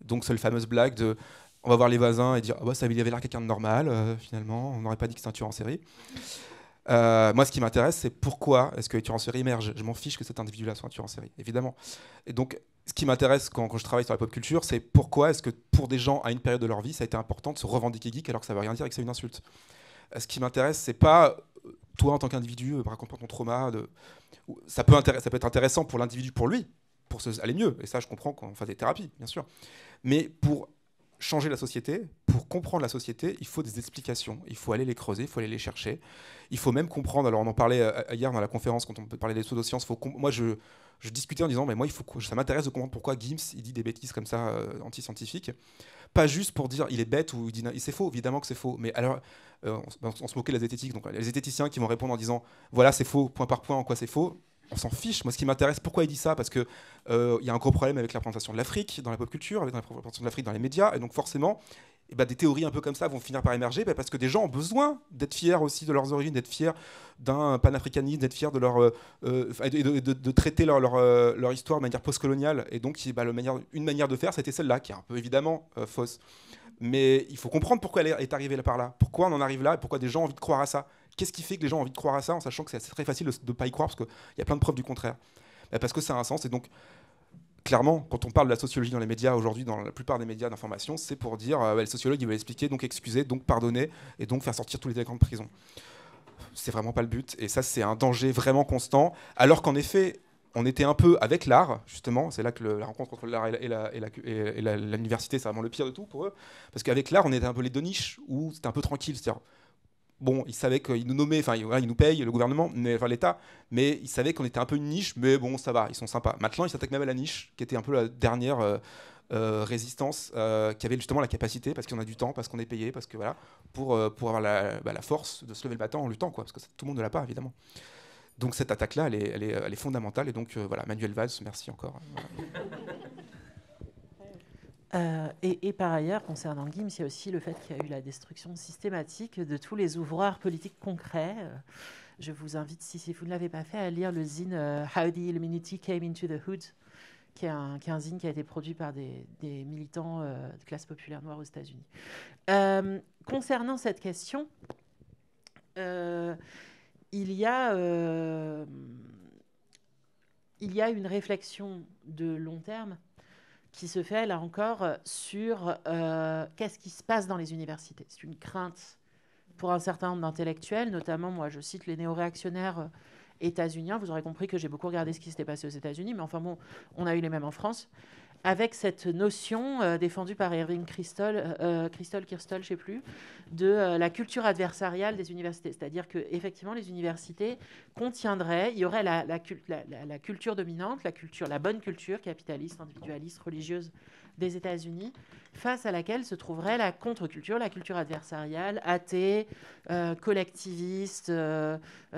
Speaker 4: Donc c'est la fameuse blague de on va voir les voisins et dire ah bah, ça avait l'air quelqu'un de normal, finalement, on n'aurait pas dit que c'est un tueur en série. Moi, ce qui m'intéresse, c'est pourquoi est-ce que les tueurs en série émergent. Je m'en fiche que cet individu-là soit un tueur en série, évidemment. Et donc, ce qui m'intéresse quand je travaille sur la pop culture, c'est pourquoi est-ce que pour des gens, à une période de leur vie, ça a été important de se revendiquer geek alors que ça ne veut rien dire et que c'est une insulte. Ce qui m'intéresse, c'est pas toi en tant qu'individu, raconte-moi ton trauma. Ça peut être intéressant pour l'individu, pour lui, pour aller mieux. Et ça, je comprends qu'on fasse des thérapies, bien sûr. Mais pour changer la société, pour comprendre la société, il faut des explications. Il faut aller les creuser, il faut aller les chercher. Il faut même comprendre. Alors, on en parlait hier dans la conférence quand on parlait des pseudosciences. Moi, je discutais en disant, mais moi, ça m'intéresse de comprendre pourquoi Gims il dit des bêtises comme ça, anti-scientifiques. Pas juste pour dire il est bête ou il dit c'est faux, évidemment que c'est faux. Mais alors, on se moquait de la zététique. Donc, les zététiciens qui vont répondre en disant voilà, c'est faux, point par point, en quoi c'est faux. On s'en fiche. Moi, ce qui m'intéresse, pourquoi il dit ça ? Parce qu'il y a un gros problème avec la représentation de l'Afrique dans la pop culture, avec la représentation de l'Afrique dans les médias. Et donc, forcément, des théories un peu comme ça vont finir par émerger parce que des gens ont besoin d'être fiers aussi de leurs origines, d'être fiers d'un panafricanisme, d'être fiers de leur de traiter leur histoire de manière postcoloniale. Et donc, une manière de faire, c'était celle-là, qui est un peu évidemment fausse. Mais il faut comprendre pourquoi elle est arrivée là par là. Pourquoi on en arrive là et pourquoi des gens ont envie de croire à ça. Qu'est-ce qui fait que les gens ont envie de croire à ça en sachant que c'est très facile de ne pas y croire parce qu'il y a plein de preuves du contraire. Parce que ça a un sens. Et donc, clairement, quand on parle de la sociologie dans les médias aujourd'hui, dans la plupart des médias d'information, c'est pour dire les sociologues ils veulent expliquer, donc excuser, donc pardonner, et donc faire sortir tous les délinquants de prison. C'est vraiment pas le but, et ça c'est un danger vraiment constant. Alors qu'en effet, on était un peu avec l'art, justement, c'est là que la rencontre entre l'art et l'université, c'est vraiment le pire de tout pour eux, parce qu'avec l'art, on était un peu les deux niches où c'était un peu tranquille, c'est-à-dire bon, ils savaient qu'ils nous nommaient, enfin, ils nous payent, le gouvernement, enfin l'État, mais ils savaient qu'on était un peu une niche, mais bon, ça va, ils sont sympas. Maintenant, ils s'attaquent même à la niche, qui était un peu la dernière résistance, qui avait justement la capacité, parce qu'on a du temps, parce qu'on est payé, parce que voilà, pour avoir la force de se lever le matin en luttant, quoi, parce que tout le monde ne l'a pas, évidemment. Donc cette attaque-là, elle est fondamentale, et donc voilà, Manuel Valls, merci encore.
Speaker 2: Et par ailleurs, concernant Gims, il y a aussi le fait qu'il y a eu la destruction systématique de tous les ouvroirs politiques concrets. Je vous invite, si vous ne l'avez pas fait, à lire le zine How the Illuminati Came into the Hood, qui est un zine qui a été produit par des militants de classe populaire noire aux États-Unis. Concernant cette question, il y a une réflexion de long terme qui se fait, là encore, sur qu'est-ce qui se passe dans les universités. C'est une crainte pour un certain nombre d'intellectuels, notamment, moi, je cite les néo-réactionnaires états-uniens. Vous aurez compris que j'ai beaucoup regardé ce qui s'était passé aux États-Unis, mais enfin bon, on a eu les mêmes en France, avec cette notion défendue par Irving Kristol, je ne sais plus, de la culture adversariale des universités. C'est-à-dire qu'effectivement, les universités contiendraient, il y aurait la culture dominante, la bonne culture capitaliste, individualiste, religieuse des États-Unis, face à laquelle se trouverait la contre-culture, la culture adversariale, athée, collectiviste,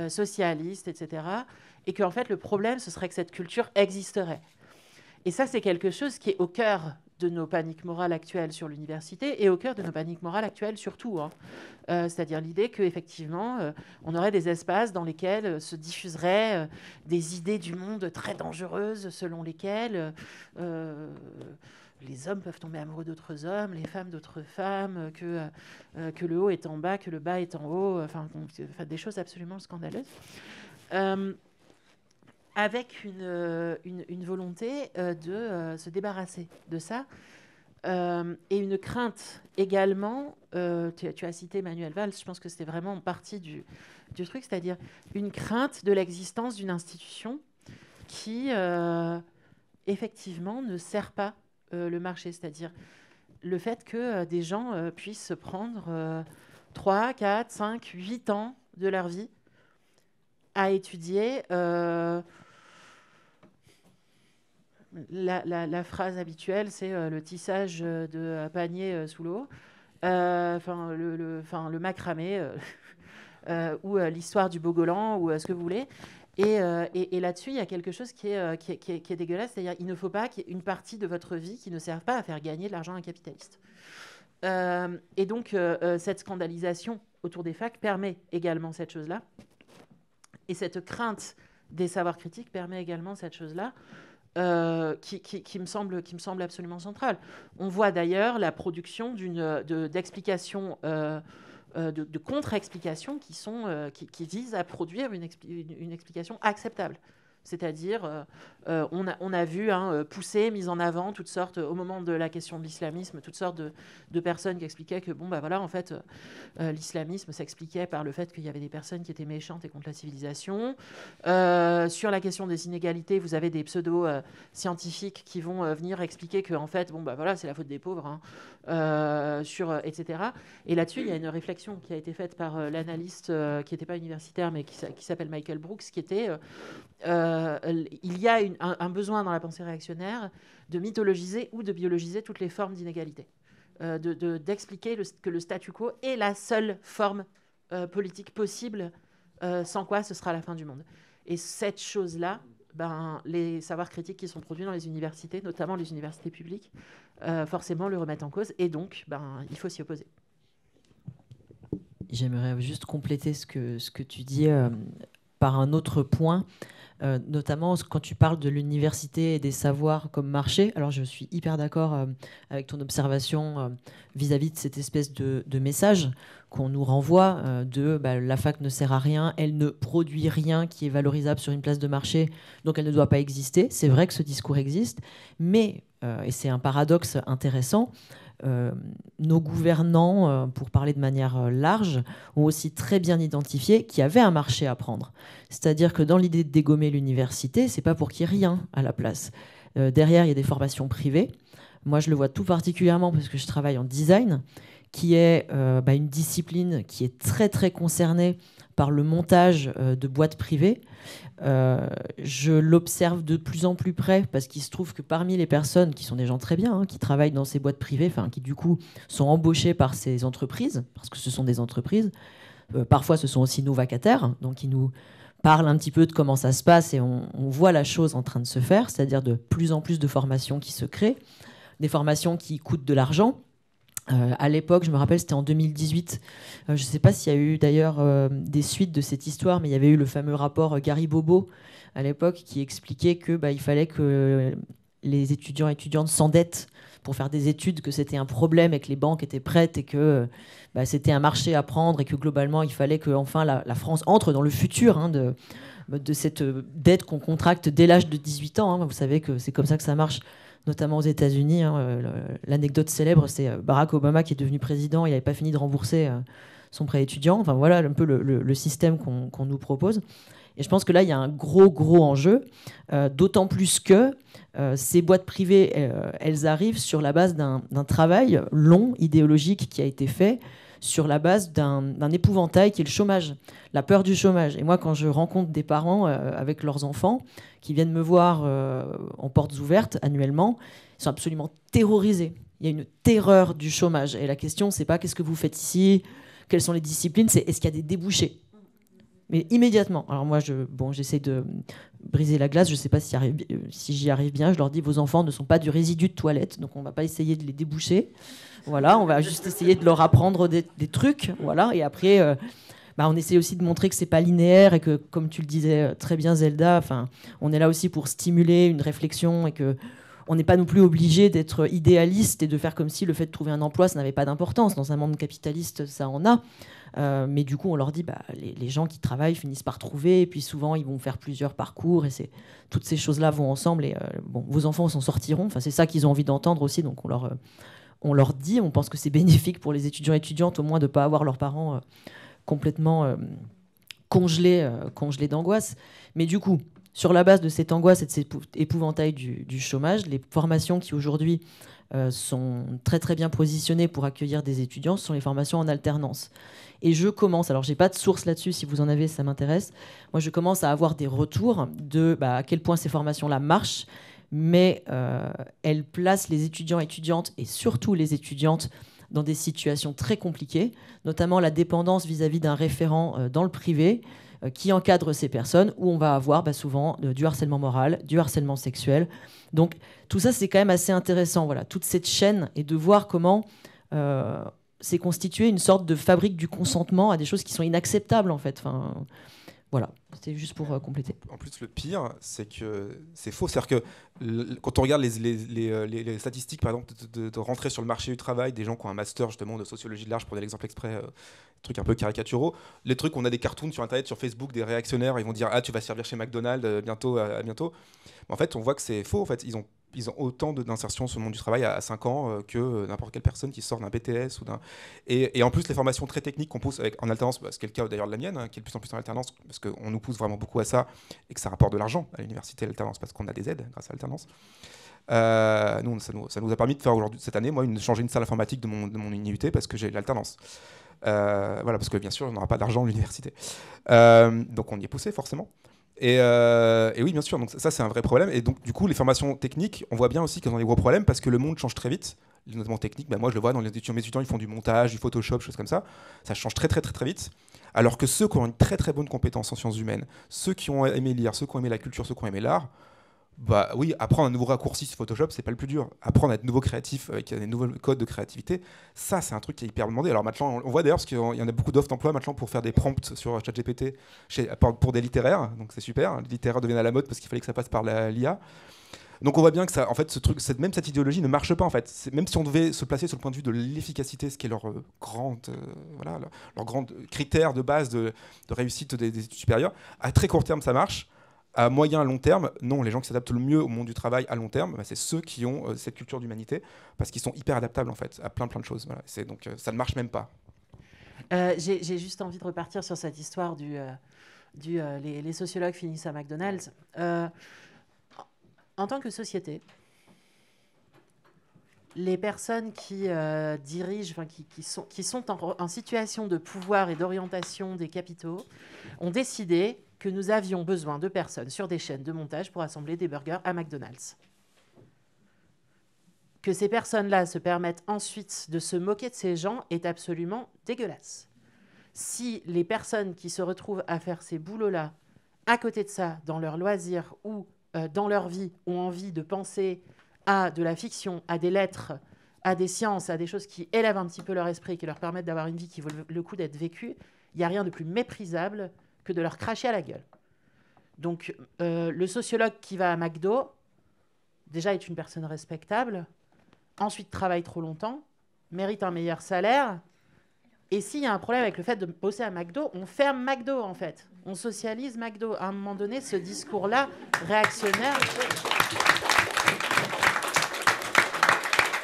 Speaker 2: socialiste, etc. Et qu'en fait, le problème, ce serait que cette culture existerait. Et ça, c'est quelque chose qui est au cœur de nos paniques morales actuelles sur l'université et au cœur de nos paniques morales actuelles surtout. C'est-à-dire l'idée qu'effectivement, on aurait des espaces dans lesquels se diffuseraient des idées du monde très dangereuses, selon lesquelles les hommes peuvent tomber amoureux d'autres hommes, les femmes d'autres femmes, que le haut est en bas, que le bas est en haut, enfin des choses absolument scandaleuses. Avec une volonté de se débarrasser de ça, et une crainte également, tu as cité Manuel Valls, je pense que c'était vraiment partie du truc, c'est-à-dire une crainte de l'existence d'une institution qui, effectivement, ne sert pas le marché, c'est-à-dire le fait que des gens puissent se prendre 3, 4, 5, 8 ans de leur vie à étudier la phrase habituelle, c'est le tissage de panier sous l'eau, le macramé, ou l'histoire du Bogolan, ou ce que vous voulez. Et là-dessus, il y a quelque chose qui est dégueulasse, c'est-à-dire il ne faut pas qu'il y ait une partie de votre vie qui ne serve pas à faire gagner de l'argent à un capitaliste. Et donc, cette scandalisation autour des facs permet également cette chose-là. Et cette crainte des savoirs critiques permet également cette chose-là, qui me semble absolument centrale. On voit d'ailleurs la production d'explications, de contre-explications qui visent à produire une explication acceptable. C'est-à-dire, on a vu pousser, mise en avant, toutes sortes, au moment de la question de l'islamisme, toutes sortes de personnes qui expliquaient que, en fait, l'islamisme s'expliquait par le fait qu'il y avait des personnes qui étaient méchantes et contre la civilisation. Sur la question des inégalités, vous avez des pseudo-scientifiques qui vont venir expliquer que, en fait, c'est la faute des pauvres, etc. Et là-dessus, il y a une réflexion qui a été faite par l'analyste qui n'était pas universitaire, mais qui s'appelle Michael Brooks, qui était... il y a un besoin dans la pensée réactionnaire de mythologiser ou de biologiser toutes les formes d'inégalité, d'expliquer que le statu quo est la seule forme politique possible, sans quoi ce sera la fin du monde. Et cette chose-là, les savoirs critiques qui sont produits dans les universités, notamment les universités publiques, forcément le remettent en cause, et donc il faut s'y opposer.
Speaker 5: J'aimerais juste compléter ce que tu dis par un autre point. Notamment quand tu parles de l'université et des savoirs comme marché. Alors je suis hyper d'accord avec ton observation vis-à-vis de cette espèce de message qu'on nous renvoie la fac ne sert à rien, elle ne produit rien qui est valorisable sur une place de marché, donc elle ne doit pas exister. C'est vrai que ce discours existe, mais, et c'est un paradoxe intéressant, nos gouvernants, pour parler de manière large, ont aussi très bien identifié qu'il y avait un marché à prendre. C'est-à-dire que dans l'idée de dégommer l'université, c'est pas pour qu'il n'y ait rien à la place. Derrière, il y a des formations privées. Moi, je le vois tout particulièrement parce que je travaille en design, qui est une discipline qui est très très concernée par le montage de boîtes privées. Je l'observe de plus en plus près parce qu'il se trouve que parmi les personnes qui sont des gens très bien, qui travaillent dans ces boîtes privées, qui du coup sont embauchées par ces entreprises, parce que ce sont des entreprises, parfois ce sont aussi nos vacataires, donc ils nous parlent un petit peu de comment ça se passe et on voit la chose en train de se faire, c'est-à-dire de plus en plus de formations qui se créent, des formations qui coûtent de l'argent. À l'époque, je me rappelle, c'était en 2018. Je ne sais pas s'il y a eu d'ailleurs des suites de cette histoire, mais il y avait eu le fameux rapport Gary Bobo à l'époque qui expliquait que il fallait que les étudiants et étudiantes s'endettent pour faire des études, que c'était un problème et que les banques étaient prêtes et que c'était un marché à prendre et que globalement, il fallait que enfin la France entre dans le futur de cette dette qu'on contracte dès l'âge de 18 ans. Vous savez que c'est comme ça que ça marche, notamment aux États-Unis. L'anecdote célèbre, c'est Barack Obama qui est devenu président, il n'avait pas fini de rembourser son prêt étudiant. Enfin voilà un peu le système qu'on nous propose. Et je pense que là, il y a un gros enjeu, d'autant plus que ces boîtes privées, elles arrivent sur la base d'un travail long, idéologique, qui a été fait sur la base d'un épouvantail qui est le chômage, la peur du chômage. Et moi, quand je rencontre des parents avec leurs enfants qui viennent me voir en portes ouvertes annuellement, ils sont absolument terrorisés. Il y a une terreur du chômage. Et la question, c'est pas qu'est-ce que vous faites ici, quelles sont les disciplines, c'est est-ce qu'il y a des débouchés. Mais immédiatement. Alors moi, j'essaie de briser la glace. Je ne sais pas si j'y arrive bien. Je leur dis, vos enfants ne sont pas du résidu de toilette, donc on ne va pas essayer de les déboucher. Voilà, on va juste essayer de leur apprendre des trucs. Voilà, et après, on essaie aussi de montrer que c'est pas linéaire et que, comme tu le disais très bien, Zelda, on est là aussi pour stimuler une réflexion et que on n'est pas non plus obligé d'être idéaliste et de faire comme si le fait de trouver un emploi, ça n'avait pas d'importance. Dans un monde capitaliste, ça en a. Mais du coup, on leur dit, les gens qui travaillent finissent par trouver, et puis souvent, ils vont faire plusieurs parcours, et toutes ces choses-là vont ensemble. Et vos enfants s'en sortiront. Enfin, c'est ça qu'ils ont envie d'entendre aussi. Donc, on leur dit, on pense que c'est bénéfique pour les étudiants et étudiantes, au moins de ne pas avoir leurs parents complètement congelés d'angoisse. Mais du coup, sur la base de cette angoisse et de cet épouvantail du chômage, les formations qui aujourd'hui sont très très bien positionnées pour accueillir des étudiants sont les formations en alternance. Et je commence, alors j'ai pas de source là-dessus, si vous en avez, ça m'intéresse. Moi, je commence à avoir des retours de à quel point ces formations-là marchent, mais elles placent les étudiants et étudiantes, et surtout les étudiantes, dans des situations très compliquées, notamment la dépendance vis-à-vis d'un référent dans le privé qui encadre ces personnes, où on va avoir souvent du harcèlement moral, du harcèlement sexuel. Donc tout ça, c'est quand même assez intéressant, voilà, toute cette chaîne, et de voir comment c'est constitué une sorte de fabrique du consentement à des choses qui sont inacceptables, en fait. Voilà, c'était juste pour compléter.
Speaker 4: En plus, le pire, c'est que c'est faux. C'est-à-dire que quand on regarde les statistiques, par exemple, de rentrer sur le marché du travail, des gens qui ont un master justement de sociologie de l'art, je prenais l'exemple exprès, trucs un peu caricaturaux, les trucs, on a des cartoons sur Internet, sur Facebook, des réactionnaires, ils vont dire « Ah, tu vas servir chez McDonald's bientôt, à bientôt ». En fait, on voit que c'est faux. En fait, ils ont autant d'insertion sur le monde du travail à 5 ans que n'importe quelle personne qui sort d'un BTS ou d'un... Et en plus, les formations très techniques qu'on pousse en alternance, ce qui est le cas d'ailleurs de la mienne, qui est de plus en plus en alternance, parce qu'on nous pousse vraiment beaucoup à ça et que ça rapporte de l'argent à l'université, l'alternance, parce qu'on a des aides grâce à l'alternance. Nous, ça nous a permis de faire aujourd'hui, cette année, moi, changer une salle informatique de mon IUT parce que j'ai l'alternance. Voilà, parce que bien sûr, on n'aura pas d'argent à l'université. Donc on y est poussé, forcément. Et oui, bien sûr, donc ça c'est un vrai problème. Et donc du coup, les formations techniques, on voit bien aussi qu'elles ont des gros problèmes parce que le monde change très vite. Notamment technique, moi je le vois dans les étudiants, mes étudiants, ils font du montage, du Photoshop, choses comme ça. Ça change très vite. Alors que ceux qui ont une très bonne compétence en sciences humaines, ceux qui ont aimé lire, ceux qui ont aimé la culture, ceux qui ont aimé l'art, oui, apprendre un nouveau raccourci sur Photoshop, c'est pas le plus dur. Apprendre à être nouveau créatif avec des nouveaux codes de créativité, ça c'est un truc qui est hyper demandé. Alors maintenant, on voit d'ailleurs parce qu'il y en a beaucoup d'offres d'emploi maintenant pour faire des prompts sur ChatGPT pour des littéraires, donc c'est super. Les littéraires deviennent à la mode parce qu'il fallait que ça passe par l'IA. Donc on voit bien que ça, en fait, cette idéologie ne marche pas en fait. Même si on devait se placer sur le point de vue de l'efficacité, ce qui est leur grand critère de base de réussite des études supérieures, à très court terme ça marche. À moyen, à long terme, non, les gens qui s'adaptent le mieux au monde du travail à long terme, c'est ceux qui ont cette culture d'humanité, parce qu'ils sont hyper adaptables en fait, à plein de choses. Voilà. Donc ça ne marche même pas.
Speaker 2: J'ai juste envie de repartir sur cette histoire les sociologues finissent à McDonald's. En tant que société, les personnes qui dirigent, qui sont en situation de pouvoir et d'orientation des capitaux, ont décidé que nous avions besoin de personnes sur des chaînes de montage pour assembler des burgers à McDonald's. Que ces personnes-là se permettent ensuite de se moquer de ces gens est absolument dégueulasse. Si les personnes qui se retrouvent à faire ces boulots-là, à côté de ça, dans leur loisir ou dans leur vie, ont envie de penser à de la fiction, à des lettres, à des sciences, à des choses qui élèvent un petit peu leur esprit, qui leur permettent d'avoir une vie qui vaut le coup d'être vécue, il n'y a rien de plus méprisable que de leur cracher à la gueule. Donc, le sociologue qui va à McDo, déjà est une personne respectable, ensuite travaille trop longtemps, mérite un meilleur salaire. Et s'il y a un problème avec le fait de bosser à McDo, on ferme McDo, en fait. On socialise McDo. À un moment donné, ce discours-là, réactionnaire...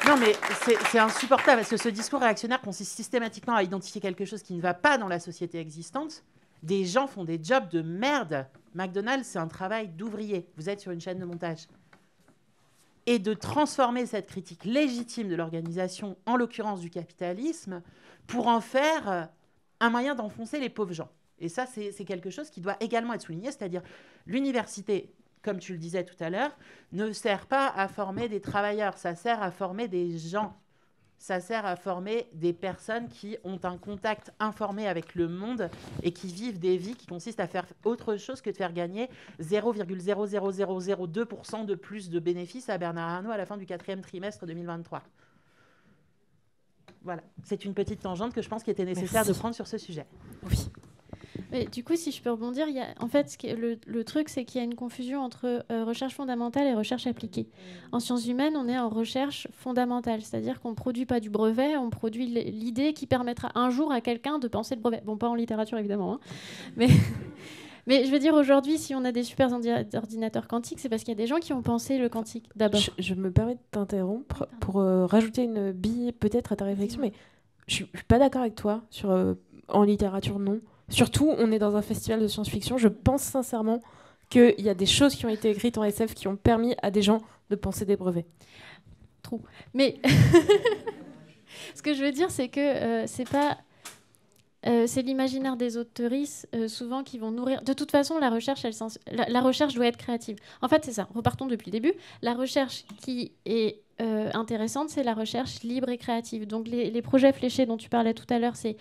Speaker 2: Non, mais c'est insupportable, parce que ce discours réactionnaire consiste systématiquement à identifier quelque chose qui ne va pas dans la société existante. Des gens font des jobs de merde. McDonald's, c'est un travail d'ouvrier. Vous êtes sur une chaîne de montage. Et de transformer cette critique légitime de l'organisation, en l'occurrence du capitalisme, pour en faire un moyen d'enfoncer les pauvres gens. Et ça, c'est quelque chose qui doit également être souligné, c'est-à-dire l'université, comme tu le disais tout à l'heure, ne sert pas à former des travailleurs, ça sert à former des gens. Ça sert à former des personnes qui ont un contact informé avec le monde et qui vivent des vies qui consistent à faire autre chose que de faire gagner 0,00002% de plus de bénéfices à Bernard Arnault à la fin du 4e trimestre 2023. Voilà, c'est une petite tangente que je pense qu'il était nécessaire de prendre sur ce sujet.
Speaker 1: Oui.
Speaker 3: Mais du coup, si je peux rebondir, en fait, le truc, c'est qu'il y a une confusion entre recherche fondamentale et recherche appliquée. En sciences humaines, on est en recherche fondamentale, c'est-à-dire qu'on ne produit pas du brevet, on produit l'idée qui permettra un jour à quelqu'un de penser le brevet. Bon, pas en littérature, évidemment, hein. Mais je veux dire, aujourd'hui, si on a des super ordinateurs quantiques, c'est parce qu'il y a des gens qui ont pensé le quantique, d'abord.
Speaker 1: Je me permets de t'interrompre pour rajouter une bille peut-être à ta réflexion, mais je suis pas d'accord avec toi sur en littérature, non. Surtout, on est dans un festival de science-fiction. Je pense sincèrement qu'il y a des choses qui ont été écrites en SF qui ont permis à des gens de penser des brevets.
Speaker 3: Trop. Mais ce que je veux dire, c'est que c'est pas... c'est l'imaginaire des auteuristes souvent qui vont nourrir... De toute façon, la recherche doit être créative. En fait, c'est ça. Repartons depuis le début. La recherche qui est intéressante, c'est la recherche libre et créative. Donc, les projets fléchés dont tu parlais tout à l'heure, c'est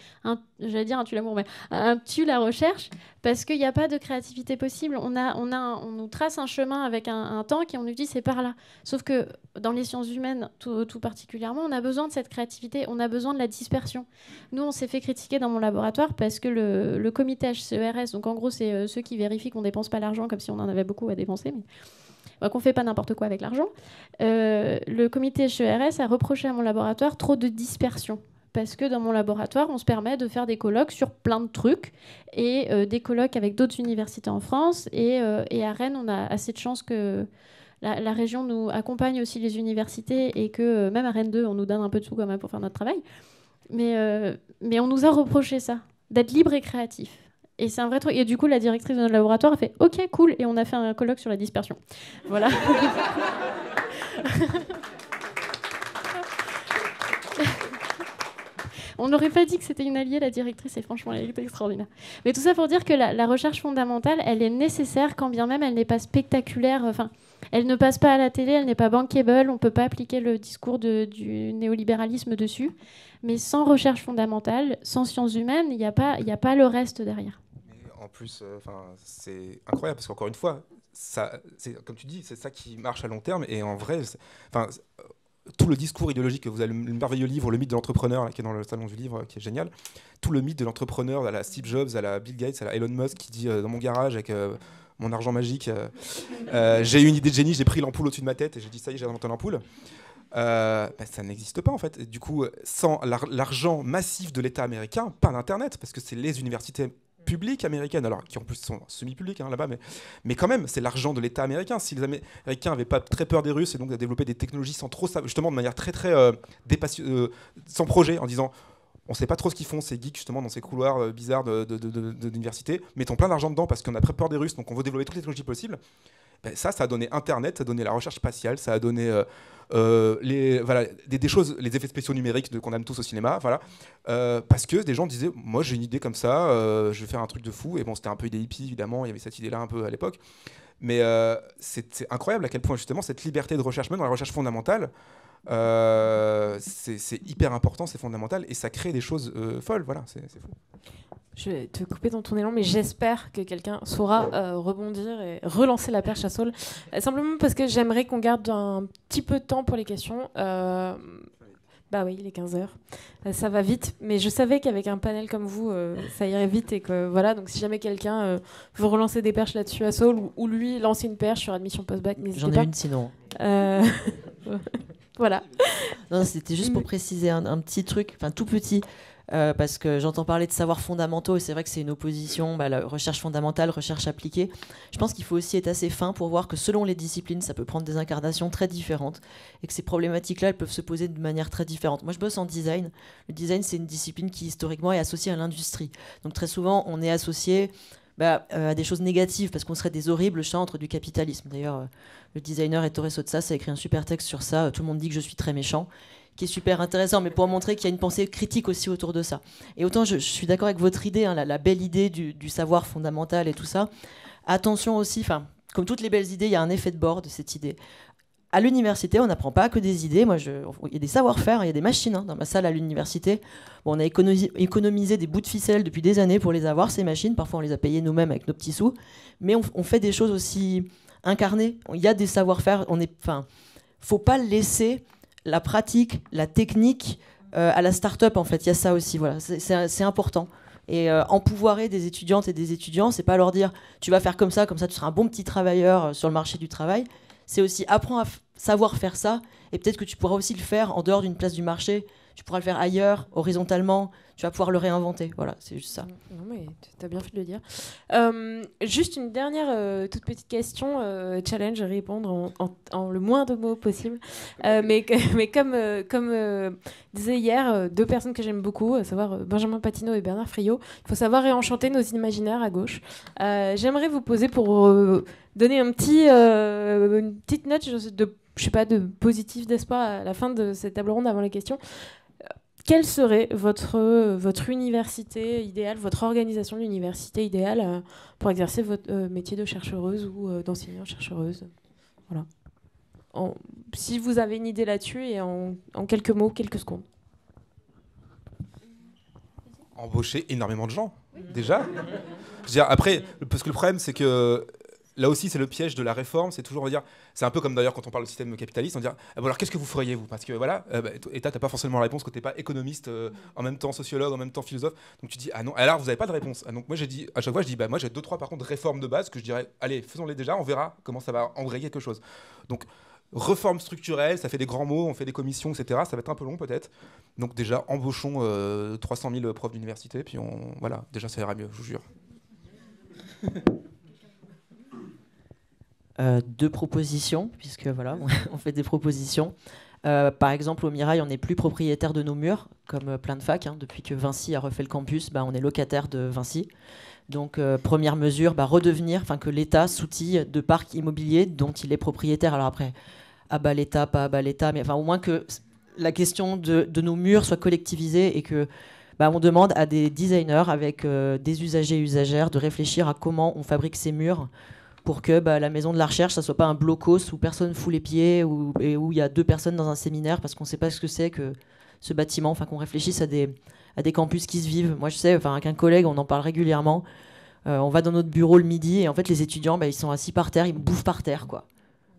Speaker 3: j'allais dire un tue l'amour, mais un tue la recherche, parce qu'il n'y a pas de créativité possible. On nous trace un chemin avec un tank et on nous dit c'est par là. Sauf que dans les sciences humaines, tout particulièrement, on a besoin de cette créativité, on a besoin de la dispersion. Nous, on s'est fait critiquer dans mon laboratoire parce que le comité HCERS, donc en gros, c'est ceux qui vérifient qu'on ne dépense pas l'argent comme si on en avait beaucoup à dépenser, mais qu'on ne fait pas n'importe quoi avec l'argent. Le comité HCERS a reproché à mon laboratoire trop de dispersion. Parce que dans mon laboratoire, on se permet de faire des colloques sur plein de trucs, et des colloques avec d'autres universités en France. Et à Rennes, on a assez de chance que la région nous accompagne aussi les universités, et que même à Rennes 2, on nous donne un peu de sous quand même pour faire notre travail. Mais on nous a reproché ça, d'être libre et créatif. Et c'est un vrai truc. Et du coup, la directrice de notre laboratoire a fait « Ok, cool », et on a fait un colloque sur la dispersion. Voilà. On n'aurait pas dit que c'était une alliée, la directrice, et franchement, elle est extraordinaire. Mais tout ça pour dire que la recherche fondamentale, elle est nécessaire, quand bien même elle n'est pas spectaculaire. Enfin, elle ne passe pas à la télé, elle n'est pas bankable, on ne peut pas appliquer le discours du néolibéralisme dessus. Mais sans recherche fondamentale, sans sciences humaines, il n'y a pas le reste derrière.
Speaker 4: Mais en plus, c'est incroyable, parce qu'encore une fois, comme tu dis, c'est ça qui marche à long terme, et en vrai... tout le discours idéologique que vous avez, le merveilleux livre, le mythe de l'entrepreneur, là, qui est dans le salon du livre, qui est génial, tout le mythe de l'entrepreneur, à la Steve Jobs, à la Bill Gates, à la Elon Musk, qui dit dans mon garage avec mon argent magique, j'ai eu une idée de génie, j'ai pris l'ampoule au-dessus de ma tête et j'ai dit ça y est, j'ai inventé l'ampoule. Ça n'existe pas en fait. Et du coup, sans l'argent massif de l'État américain, pas l'Internet, parce que c'est les universités publiques américaines, alors qui en plus sont semi-publiques là-bas, mais quand même, c'est l'argent de l'État américain. Si les Américains n'avaient pas très peur des Russes et donc à développer des technologies sans trop savoir, justement de manière très sans projet, en disant on ne sait pas trop ce qu'ils font, ces geeks justement dans ces couloirs bizarres d'université, mettons plein d'argent dedans parce qu'on a très peur des Russes, donc on veut développer toutes les technologies possibles. Ben, ça a donné Internet, ça a donné la recherche spatiale, ça a donné des choses, les effets spéciaux numériques qu'on aime tous au cinéma, voilà, parce que des gens disaient, moi j'ai une idée comme ça, je vais faire un truc de fou, et bon c'était un peu des hippies évidemment, il y avait cette idée-là un peu à l'époque, mais c'est incroyable à quel point justement cette liberté de recherche, même dans la recherche fondamentale, c'est hyper important, c'est fondamental, et ça crée des choses folles, voilà, c'est fou.
Speaker 1: Je vais te couper dans ton élan, mais j'espère que quelqu'un saura rebondir et relancer la perche à Saul. Simplement parce que j'aimerais qu'on garde un petit peu de temps pour les questions. Bah oui, il est 15h. Ça va vite, mais je savais qu'avec un panel comme vous, ça irait vite. Et que voilà, donc si jamais quelqu'un veut relancer des perches là-dessus à Saul, ou lui lancer une perche sur admission post-bac, n'hésitez pas.
Speaker 5: J'en ai une sinon.
Speaker 1: Voilà.
Speaker 5: Non, c'était juste pour préciser un petit truc, enfin tout petit. Parce que j'entends parler de savoirs fondamentaux et c'est vrai que c'est une opposition, la recherche fondamentale, recherche appliquée. Je pense qu'il faut aussi être assez fin pour voir que selon les disciplines, ça peut prendre des incarnations très différentes et que ces problématiques-là, elles peuvent se poser de manière très différente. Moi, je bosse en design. Le design, c'est une discipline qui historiquement est associée à l'industrie. Donc très souvent, on est associé à des choses négatives parce qu'on serait des horribles chantres du capitalisme. D'ailleurs, le designer Ettore Sottsass a écrit un super texte sur ça. Tout le monde dit que je suis très méchant, qui est super intéressant, mais pour montrer qu'il y a une pensée critique aussi autour de ça. Et autant je suis d'accord avec votre idée, hein, la belle idée du savoir fondamental et tout ça. Attention aussi, comme toutes les belles idées, il y a un effet de bord de cette idée. À l'université, on n'apprend pas que des idées. Il y a des savoir-faire, il y a des machines dans ma salle à l'université. Bon, on a économisé des bouts de ficelle depuis des années pour les avoir, ces machines. Parfois, on les a payées nous-mêmes avec nos petits sous. Mais on fait des choses aussi incarnées. Il y a des savoir-faire. Faut pas laisser la pratique, la technique à la start-up, en fait. Il y a ça aussi, voilà. C'est important. Et empouvoirer des étudiantes et des étudiants, c'est pas leur dire tu vas faire comme ça tu seras un bon petit travailleur sur le marché du travail. C'est aussi apprendre à savoir faire ça, et peut-être que tu pourras aussi le faire en dehors d'une place du marché. Tu pourras le faire ailleurs, horizontalement. Tu vas pouvoir le réinventer. Voilà, c'est juste ça.
Speaker 1: Non, mais tu as bien fait de le dire. Juste une dernière toute petite question, challenge, répondre en le moins de mots possible. Mais comme disaient hier deux personnes que j'aime beaucoup, à savoir Benjamin Patineau et Bernard Friot, il faut savoir réenchanter nos imaginaires à gauche. J'aimerais vous poser pour donner une petite note de positif, d'espoir à la fin de cette table ronde avant les questions. Quelle serait votre université idéale, votre organisation d'université idéale pour exercer votre métier de chercheuse ou d'enseignante-chercheuse? Voilà. Si vous avez une idée là-dessus, et en quelques mots, quelques secondes.
Speaker 4: Embaucher énormément de gens, déjà. Je veux dire, après, parce que le problème, c'est que là aussi, c'est le piège de la réforme, c'est toujours dire, c'est un peu comme d'ailleurs quand on parle du système capitaliste, on dit alors qu'est-ce que vous feriez vous? Parce que voilà, et t'as pas forcément la réponse quand t'es pas économiste, en même temps sociologue, en même temps philosophe, donc tu dis ah non, alors vous avez pas de réponse. Donc moi j'ai dit à chaque fois, je dis moi j'ai 2-3 par contre réformes de base que je dirais allez faisons-les déjà, on verra comment ça va embrayer quelque chose. Donc réforme structurelle, ça fait des grands mots, on fait des commissions, etc. Ça va être un peu long peut-être. Donc déjà embauchons 300 000 profs d'université, puis voilà, déjà ça ira mieux, je vous jure.
Speaker 5: 2 propositions, puisque voilà, on fait des propositions. Par exemple, au Mirail, on n'est plus propriétaire de nos murs, comme plein de facs. Depuis que Vinci a refait le campus, on est locataire de Vinci. Donc, première mesure, redevenir, que l'État s'outille de parcs immobiliers dont il est propriétaire. Alors après, à bas l'État, pas à bas l'État, mais au moins que la question de nos murs soit collectivisée et que on demande à des designers avec des usagers et usagères de réfléchir à comment on fabrique ces murs pour que la maison de la recherche, ça soit pas un blocos où personne fout les pieds et où il y a 2 personnes dans un séminaire parce qu'on sait pas ce que c'est que ce bâtiment, qu'on réfléchisse à des campus qui se vivent. Moi, je sais, avec un collègue, on en parle régulièrement. On va dans notre bureau le midi et en fait, les étudiants, ils sont assis par terre, ils bouffent par terre, quoi.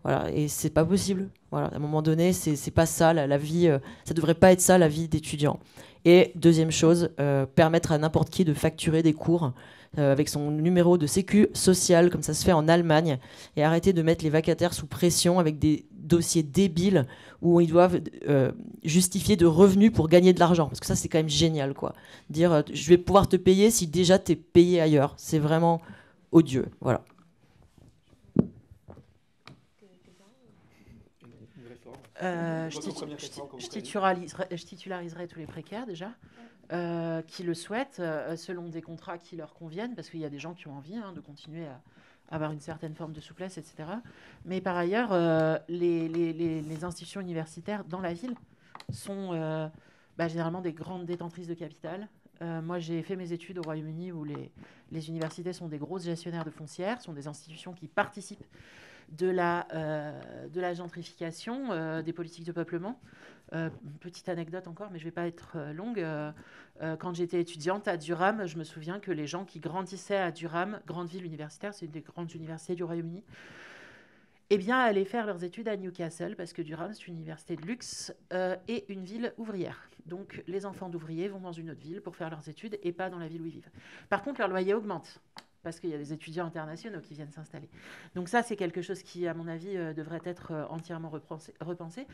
Speaker 5: Voilà, et c'est pas possible. Voilà, à un moment donné, c'est pas ça la vie. Ça devrait pas être ça la vie d'étudiant. Et deuxième chose, permettre à n'importe qui de facturer des cours avec son numéro de sécu social, comme ça se fait en Allemagne, et arrêter de mettre les vacataires sous pression avec des dossiers débiles où ils doivent justifier de revenus pour gagner de l'argent. Parce que ça, c'est quand même génial, quoi. Dire, je vais pouvoir te payer si déjà t'es payé ailleurs. C'est vraiment odieux. Voilà.
Speaker 2: Je titulariserai tous les précaires déjà, qui le souhaitent, selon des contrats qui leur conviennent, parce qu'il y a des gens qui ont envie de continuer avoir une certaine forme de souplesse, etc. Mais par ailleurs, les institutions universitaires dans la ville sont généralement des grandes détentrices de capital. Moi, j'ai fait mes études au Royaume-Uni où les universités sont des grosses gestionnaires de foncières, sont des institutions qui participent de la gentrification, des politiques de peuplement. Petite anecdote encore, mais je ne vais pas être longue. Quand j'étais étudiante à Durham, je me souviens que les gens qui grandissaient à Durham, grande ville universitaire, c'est une des grandes universités du Royaume-Uni, allaient faire leurs études à Newcastle, parce que Durham, c'est une université de luxe et une ville ouvrière. Donc, les enfants d'ouvriers vont dans une autre ville pour faire leurs études et pas dans la ville où ils vivent. Par contre, leur loyer augmente, parce qu'il y a des étudiants internationaux qui viennent s'installer. Donc ça, c'est quelque chose qui, à mon avis, devrait être entièrement repensé.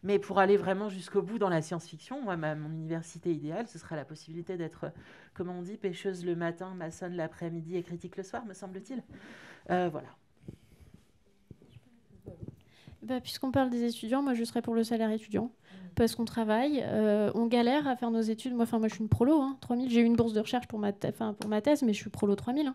Speaker 2: Mais pour aller vraiment jusqu'au bout dans la science-fiction, moi, mon université idéale, ce serait la possibilité d'être, comment on dit, pêcheuse le matin, maçonne l'après-midi et critique le soir, me semble-t-il. Voilà.
Speaker 3: Puisqu'on parle des étudiants, moi je serais pour le salaire étudiant. Parce qu'on travaille, on galère à faire nos études. Moi je suis une prolo, 3000. J'ai eu une bourse de recherche pour ma thèse, mais je suis prolo 3000.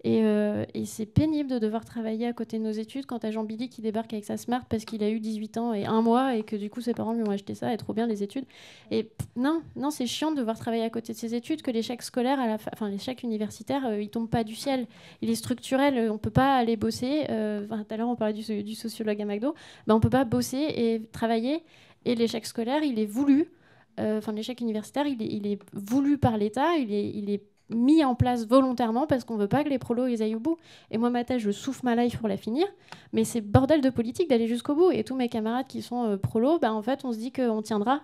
Speaker 3: Et c'est pénible de devoir travailler à côté de nos études quand t'as Jean-Billy qui débarque avec sa Smart parce qu'il a eu 18 ans et 1 mois et que du coup ses parents lui ont acheté ça et trop bien les études. Et non, c'est chiant de devoir travailler à côté de ses études, que l'échec scolaire, l'échec universitaire, il tombe pas du ciel. Il est structurel, on peut pas aller bosser. Tout à l'heure on parlait du sociologue à McDo. On peut pas bosser et travailler. Et l'échec scolaire, il est voulu. L'échec universitaire, il est voulu par l'État. Il est mis en place volontairement parce qu'on veut pas que les prolos ils aillent au bout. Et moi, ma thèse, je souffre ma life pour la finir. Mais c'est bordel de politique d'aller jusqu'au bout. Et tous mes camarades qui sont prolos, en fait, on se dit qu'on tiendra.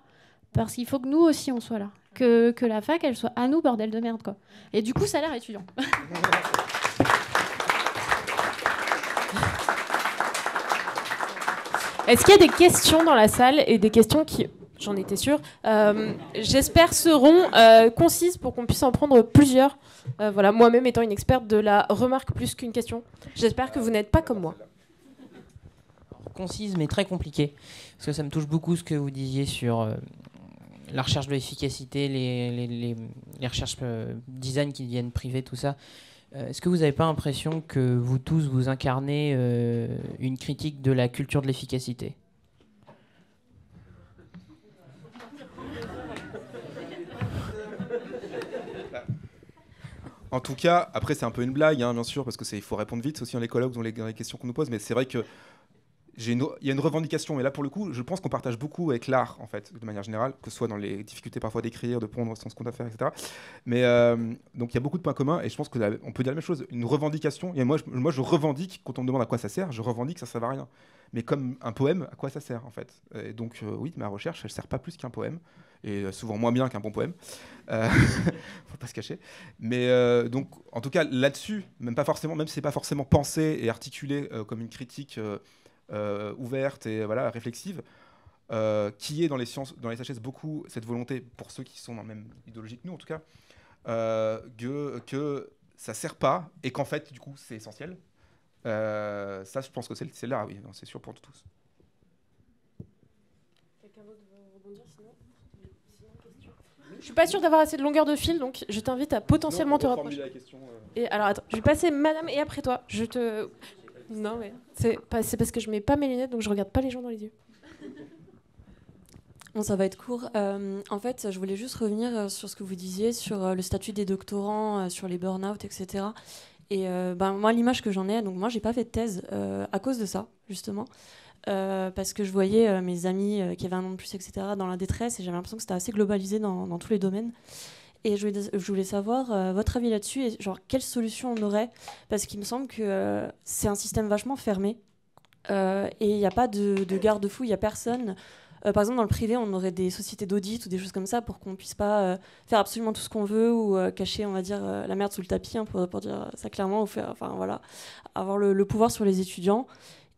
Speaker 3: Parce qu'il faut que nous aussi, on soit là. Que la fac, elle soit à nous, bordel de merde, quoi. Et du coup, salaire étudiant.
Speaker 1: Est-ce qu'il y a des questions dans la salle et des questions qui, j'en étais sûre, j'espère seront concises pour qu'on puisse en prendre plusieurs. Voilà, moi-même étant une experte de la remarque plus qu'une question, j'espère que vous n'êtes pas comme moi.
Speaker 6: Concise mais très compliquée, parce que ça me touche beaucoup ce que vous disiez sur la recherche de l'efficacité, les recherches design qui deviennent privées, tout ça. Est-ce que vous n'avez pas l'impression que vous tous, vous incarnez une critique de la culture de l'efficacité ?
Speaker 4: En tout cas, après c'est un peu une blague, bien sûr, parce qu'il faut répondre vite aussi dans les colloques, dans les questions qu'on nous pose, mais c'est vrai que il y a une revendication, mais là pour le coup, je pense qu'on partage beaucoup avec l'art, en fait, de manière générale, que ce soit dans les difficultés parfois d'écrire, de pondre son ce qu'on doit faire, etc. Mais donc il y a beaucoup de points communs, et je pense qu'on peut dire la même chose, une revendication. Et moi, je revendique, quand on me demande à quoi ça sert, je revendique que ça ne sert à rien. Mais comme un poème, à quoi ça sert, en fait ? Et donc oui, ma recherche, elle ne sert pas plus qu'un poème, et souvent moins bien qu'un bon poème. Faut pas se cacher. Mais donc, en tout cas, là-dessus, même si c'est pas forcément pensé et articulé comme une critique ouverte et réflexive, qui est dans les sciences, dans les SHS, beaucoup cette volonté, pour ceux qui sont dans la même idéologie que nous en tout cas, que ça sert pas et qu'en fait du coup c'est essentiel. Ça, je pense que c'est là, oui, c'est sûr pour nous tous.
Speaker 1: Quelqu'un d'autre veut rebondir sinon question. Je suis pas sûre d'avoir assez de longueur de fil, donc je t'invite à potentiellement te rapprocher.
Speaker 4: La question,
Speaker 1: Et alors attends, je vais passer Madame et après toi. Non mais c'est parce que je mets pas mes lunettes, donc je regarde pas les gens dans les yeux.
Speaker 7: Bon, ça va être court. En fait, je voulais juste revenir sur ce que vous disiez sur le statut des doctorants, sur les burn-out, etc. Et moi, l'image que j'en ai, donc moi, j'ai pas fait de thèse à cause de ça, justement, parce que je voyais mes amis qui avaient un an de plus, etc., dans la détresse, et j'avais l'impression que c'était assez globalisé dans tous les domaines. Et je voulais savoir votre avis là-dessus et genre quelle solution on aurait, parce qu'il me semble que c'est un système vachement fermé et il n'y a pas de garde-fou, il n'y a personne. Par exemple, dans le privé, on aurait des sociétés d'audit ou des choses comme ça pour qu'on puisse pas faire absolument tout ce qu'on veut ou cacher, on va dire, la merde sous le tapis, pour dire ça clairement, ou faire, avoir le pouvoir sur les étudiants.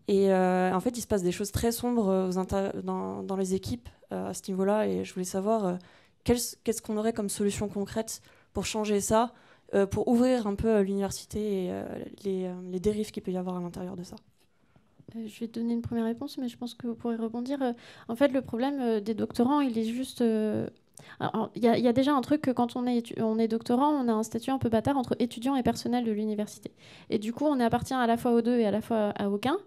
Speaker 7: Et en fait, il se passe des choses très sombres dans les équipes à ce niveau-là. Et je voulais savoir qu'est-ce qu'on aurait comme solution concrète pour changer ça, pour ouvrir un peu l'université et les dérives qu'il peut y avoir à l'intérieur de ça.
Speaker 3: Je vais te donner une première réponse, mais je pense que vous pourrez rebondir. En fait, le problème des doctorants, il est juste Alors, il y a déjà un truc que quand on est doctorant, on a un statut un peu bâtard entre étudiant et personnel de l'université. Et du coup, on appartient à la fois aux deux et à la fois à aucun.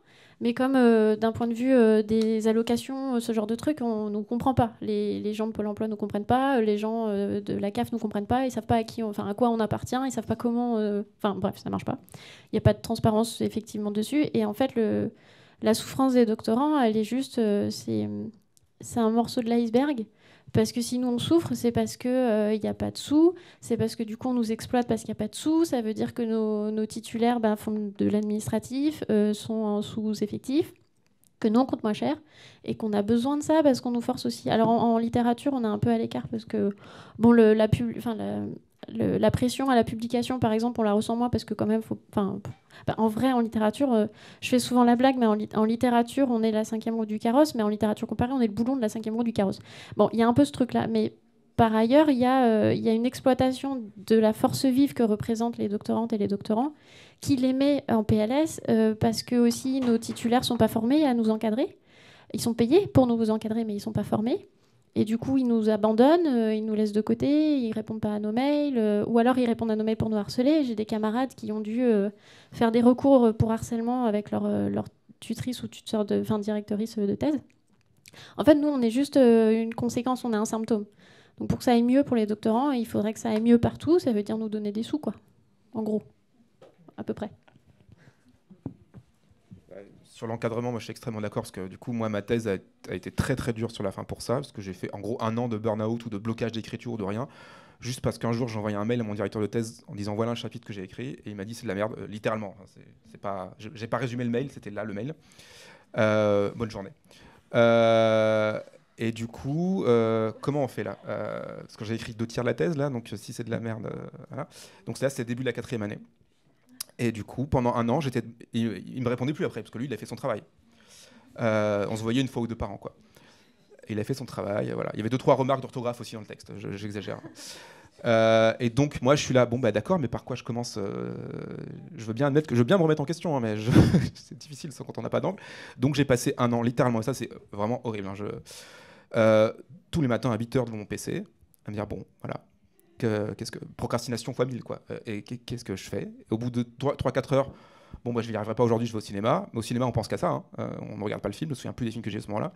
Speaker 3: Mais comme d'un point de vue des allocations, ce genre de trucs, on ne comprend pas. Les gens de Pôle emploi ne comprennent pas, les gens de la CAF ne comprennent pas, ils ne savent pas à quoi on appartient, ils ne savent pas comment... Enfin bref, ça ne marche pas. Il n'y a pas de transparence effectivement dessus. Et en fait, la souffrance des doctorants, elle est juste... c'est un morceau de l'iceberg. Parce que si nous on souffre, c'est parce qu'il n'y a pas de sous, c'est parce que du coup on nous exploite parce qu'il n'y a pas de sous, ça veut dire que nos titulaires font de l'administratif, sont en sous-effectif, que nous on coûte moins cher et qu'on a besoin de ça parce qu'on nous force aussi. Alors en littérature on est un peu à l'écart parce que bon, la pression à la publication par exemple on la ressent moins parce que quand même en vrai en littérature je fais souvent la blague mais en littérature on est la 5e roue du carrosse, mais en littérature comparée on est le boulon de la 5e roue du carrosse. Bon, il y a un peu ce truc là, mais par ailleurs il y a une exploitation de la force vive que représentent les doctorantes et les doctorants qui les met en PLS parce que aussi nos titulaires sont pas formés à nous encadrer. Ils sont payés pour nous encadrer mais ils sont pas formés. Et du coup, ils nous abandonnent, ils nous laissent de côté, ils répondent pas à nos mails, ou alors ils répondent à nos mails pour nous harceler. J'ai des camarades qui ont dû faire des recours pour harcèlement avec leur tutrice ou tuteur directrice de thèse. En fait, nous, on est juste une conséquence, on est un symptôme. Donc pour que ça aille mieux pour les doctorants, il faudrait que ça aille mieux partout, ça veut dire nous donner des sous, quoi. En gros, à peu près.
Speaker 4: Sur l'encadrement, moi je suis extrêmement d'accord parce que du coup, moi ma thèse a été très très dure sur la fin pour ça, parce que j'ai fait en gros 1 an de burn-out ou de blocage d'écriture ou de rien, juste parce qu'un jour j'ai envoyé un mail à mon directeur de thèse en disant voilà un chapitre que j'ai écrit, et il m'a dit c'est de la merde, littéralement. C'est pas, j'ai pas résumé le mail, c'était là le mail. Bonne journée. Et du coup, comment on fait là parce que j'ai écrit 2 tiers de la thèse là, donc si c'est de la merde, voilà. Donc là c'est le début de la 4e année. Et du coup, pendant 1 an, il me répondait plus après, parce que lui, il a fait son travail. On se voyait 1 fois ou 2 par an, quoi. Et il a fait son travail, voilà. Il y avait 2-3 remarques d'orthographe aussi dans le texte, j'exagère. Et donc, moi, je suis là, bon, bah d'accord, mais par quoi je commence Je veux bien admettre que je veux bien me remettre en question, hein, mais c'est difficile ça, quand on n'a pas d'angle. Donc, j'ai passé 1 an, littéralement, et ça, c'est vraiment horrible. Hein, tous les matins à 8h devant mon PC, à me dire, bon, voilà. Procrastination fois 1000 quoi. Et qu'est-ce que je fais? Au bout de 3-4 heures, bon bah je n'y arriverai pas aujourd'hui, je vais au cinéma. Mais au cinéma on pense qu'à ça, hein. On ne regarde pas le film, je me souviens plus des films que j'ai à ce moment-là.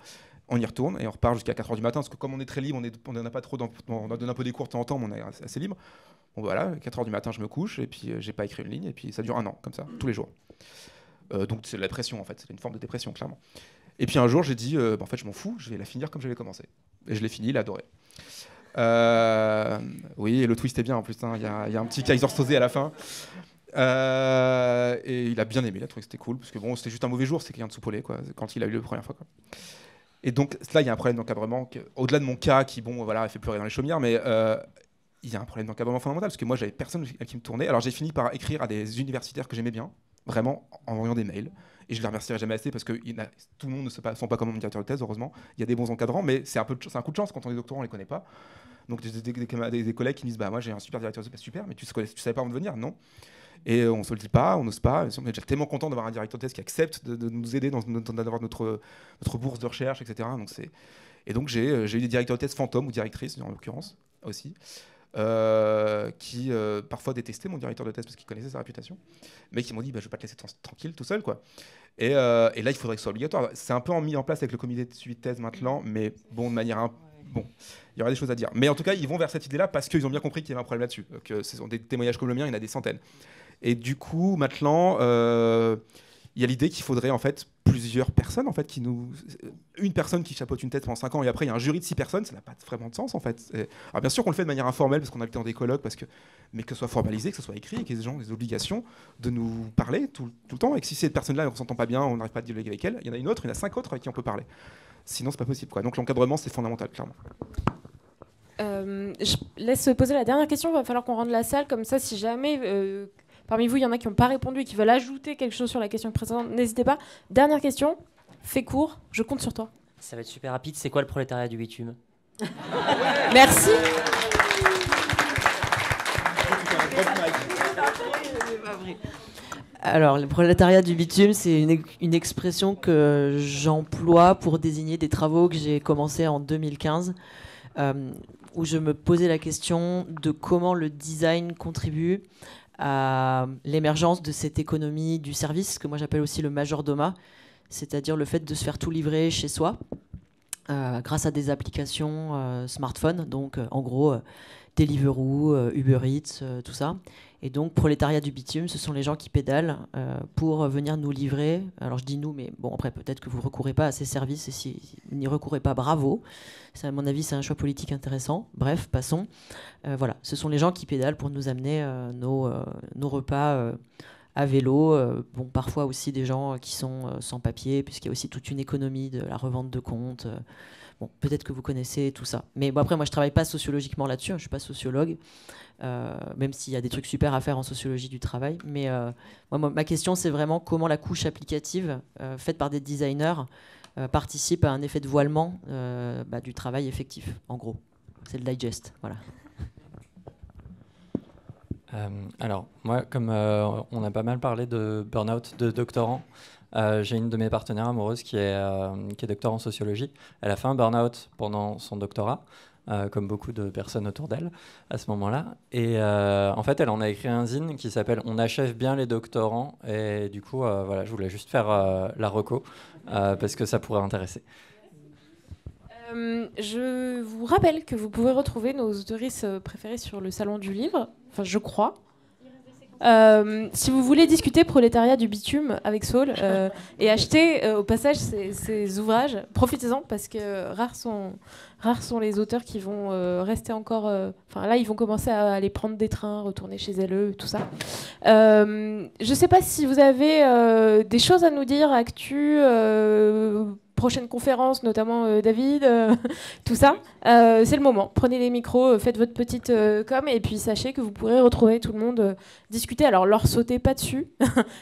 Speaker 4: On y retourne et on repart jusqu'à 4h du matin, parce que comme on est très libre, on n'a pas trop, on donne un peu des cours de temps en temps, mais on est assez libre. Bon voilà, 4h du matin je me couche et puis j'ai pas écrit une ligne et puis ça dure 1 an comme ça, tous les jours. Donc c'est de la pression en fait, c'est une forme de dépression clairement. Et puis un jour j'ai dit en fait je m'en fous, je vais la finir comme j'avais commencé. Et je l'ai fini, il a adoré. Oui, et le twist est bien en plus, hein. Il y a un petit Kaiser Soze à la fin. Et il a bien aimé, il a trouvé que c'était cool, parce que bon, c'était juste un mauvais jour, c'est quelqu'un de soupolé, quoi, quand il a eu la première fois, quoi. Et donc là, il y a un problème d'encadrement, au-delà de mon cas, qui, bon, voilà, il fait pleurer dans les chaumières, mais il y a un problème d'encadrement fondamental, parce que moi, j'avais personne à qui me tournait. Alors j'ai fini par écrire à des universitaires que j'aimais bien, vraiment, en envoyant des mails. Et je les remercierai jamais assez, parce que tout le monde ne sont pas comme mon directeur de thèse, heureusement. Il y a des bons encadrants, mais c'est un coup de chance quand on est doctorant, on les connaît pas. Donc des collègues qui me disent bah moi j'ai un super directeur de thèse, super, mais tu savais pas avant de venir, non? Et on se le dit pas, on n'ose pas. On est déjà tellement content d'avoir un directeur de thèse qui accepte de nous aider d'avoir notre bourse de recherche, etc. Donc j'ai eu des directeurs de thèse fantômes ou directrices en l'occurrence aussi, qui parfois détestaient mon directeur de thèse parce qu'ils connaissaient sa réputation, mais qui m'ont dit bah, je vais pas te laisser tranquille tout seul, quoi. Et là il faudrait que ce soit obligatoire. C'est un peu mis en place avec le comité de suivi de thèse maintenant, mais bon, de manière bon, il y aura des choses à dire. Mais en tout cas, ils vont vers cette idée-là parce qu'ils ont bien compris qu'il y avait un problème là-dessus. Que ce sont des témoignages comme le mien, il y en a des centaines. Et du coup, maintenant, il y a l'idée qu'il faudrait en fait plusieurs personnes, en fait, une personne qui chapeaute une thèse pendant 5 ans et après il y a un jury de 6 personnes, ça n'a pas vraiment de sens en fait. Alors bien sûr qu'on le fait de manière informelle parce qu'on habite dans des colloques, mais que ce soit formalisé, que ce soit écrit, qu'il y ait des gens des obligations de nous parler tout le temps. Et que si cette personne-là, on ne s'entend pas bien, on n'arrive pas à dialoguer avec elle, il y en a une autre, il y en a 5 autres avec qui on peut parler. Sinon, c'est pas possible, quoi. Donc l'encadrement, c'est fondamental, clairement.
Speaker 1: Je laisse poser la dernière question. Il va falloir qu'on rende la salle comme ça. Si jamais parmi vous, il y en a qui n'ont pas répondu et qui veulent ajouter quelque chose sur la question précédente, n'hésitez pas. Dernière question. Fais court. Je compte sur toi.
Speaker 8: Ça va être super rapide. C'est quoi le prolétariat du bitume?
Speaker 1: Merci.
Speaker 5: Alors, le prolétariat du bitume, c'est une expression que j'emploie pour désigner des travaux que j'ai commencés en 2015 où je me posais la question de comment le design contribue à l'émergence de cette économie du service, que moi j'appelle aussi le majordomat, c'est-à-dire le fait de se faire tout livrer chez soi, grâce à des applications smartphone, donc en gros Deliveroo, Uber Eats, tout ça. Et donc prolétariat du bitume, ce sont les gens qui pédalent pour venir nous livrer. Alors je dis nous, mais bon après peut-être que vous ne recourez pas à ces services, et si vous n'y recourez pas, bravo. À mon avis, c'est un choix politique intéressant. Bref, passons. Voilà, ce sont les gens qui pédalent pour nous amener nos repas à vélo. Bon, parfois aussi des gens qui sont sans papier, puisqu'il y a aussi toute une économie de la revente de comptes. Bon, peut-être que vous connaissez tout ça. Mais bon, après, moi, je ne travaille pas sociologiquement là-dessus. Je ne suis pas sociologue, même s'il y a des trucs super à faire en sociologie du travail. Mais moi, ma question, c'est vraiment comment la couche applicative, faite par des designers, participe à un effet de voilement du travail effectif, en gros. C'est le digest, voilà.
Speaker 9: Alors, moi, comme on a pas mal parlé de burn-out de doctorants, j'ai une de mes partenaires amoureuses qui est doctorant en sociologie. Elle a fait un burn-out pendant son doctorat, comme beaucoup de personnes autour d'elle à ce moment-là. Et en fait, elle en a écrit un zine qui s'appelle « On achève bien les doctorants ». Et du coup, voilà, je voulais juste faire la reco, parce que ça pourrait intéresser.
Speaker 1: Je vous rappelle que vous pouvez retrouver nos autoristes préférés sur le Salon du Livre, enfin je crois. Si vous voulez discuter prolétariat du bitume avec Saul et acheter au passage ces ouvrages, profitez-en parce que rares sont les auteurs qui vont rester encore... Enfin là, ils vont commencer à aller prendre des trains, retourner chez eux, tout ça. Je ne sais pas si vous avez des choses à nous dire, actu... prochaine conférence, notamment David, tout ça. C'est le moment. Prenez les micros, faites votre petite com, et puis sachez que vous pourrez retrouver tout le monde discuter. Alors, leur sautez pas dessus,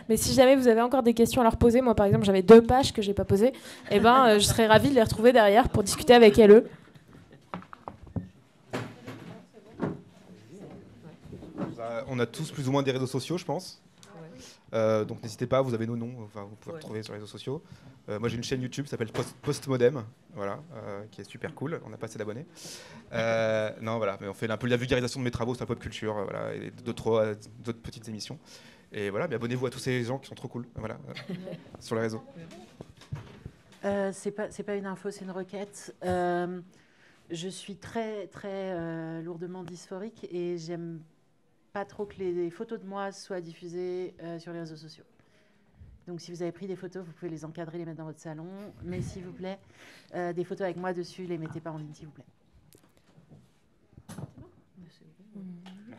Speaker 1: mais si jamais vous avez encore des questions à leur poser, moi par exemple, j'avais 2 pages que j'ai pas posées, et je serais ravie de les retrouver derrière pour discuter avec elles.
Speaker 4: On a tous plus ou moins des réseaux sociaux, je pense. Donc n'hésitez pas, vous avez nos noms, enfin, vous pouvez retrouver sur les réseaux sociaux. Moi j'ai une chaîne YouTube qui s'appelle Postmodem, voilà, qui est super cool, on a pas assez d'abonnés. Non voilà, mais on fait un peu la vulgarisation de mes travaux sur la pop culture, voilà, et d'autres petites émissions. Et voilà, mais abonnez-vous à tous ces gens qui sont trop cool, voilà, sur les réseaux.
Speaker 2: C'est pas une info, c'est une requête. Je suis très très lourdement dysphorique et j'aime pas trop que les photos de moi soient diffusées sur les réseaux sociaux. Donc si vous avez pris des photos, vous pouvez les encadrer, les mettre dans votre salon. Mais s'il vous plaît, des photos avec moi dessus, les mettez pas en ligne, s'il vous plaît.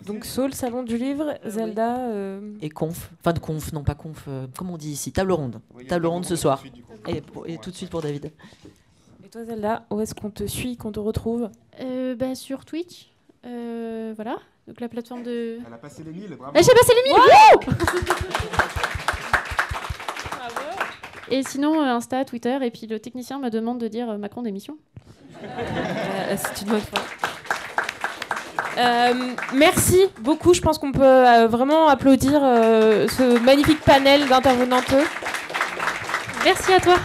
Speaker 1: Donc Saul, Salon du Livre, Zelda...
Speaker 5: Et conf, enfin de conf, non pas conf, comme on dit ici, table ronde. Oui, table ronde ce soir. Et tout de suite pour David.
Speaker 1: Et toi Zelda, où est-ce qu'on te suit, qu'on te retrouve?
Speaker 3: Sur Twitch, voilà. Donc la plateforme de...
Speaker 4: Elle a passé les 1000, bravo.
Speaker 3: J'ai passé les 1000, wow. Et sinon, Insta, Twitter, et puis le technicien me demande de dire Macron démission.
Speaker 1: C'est une bonne fois. Merci beaucoup. Je pense qu'on peut vraiment applaudir ce magnifique panel d'intervenantes.
Speaker 3: Merci à toi.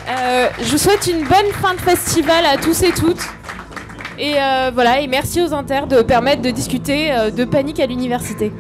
Speaker 1: Je vous souhaite une bonne fin de festival à tous et toutes. Et voilà, et merci aux Inter de permettre de discuter de panique à l'université.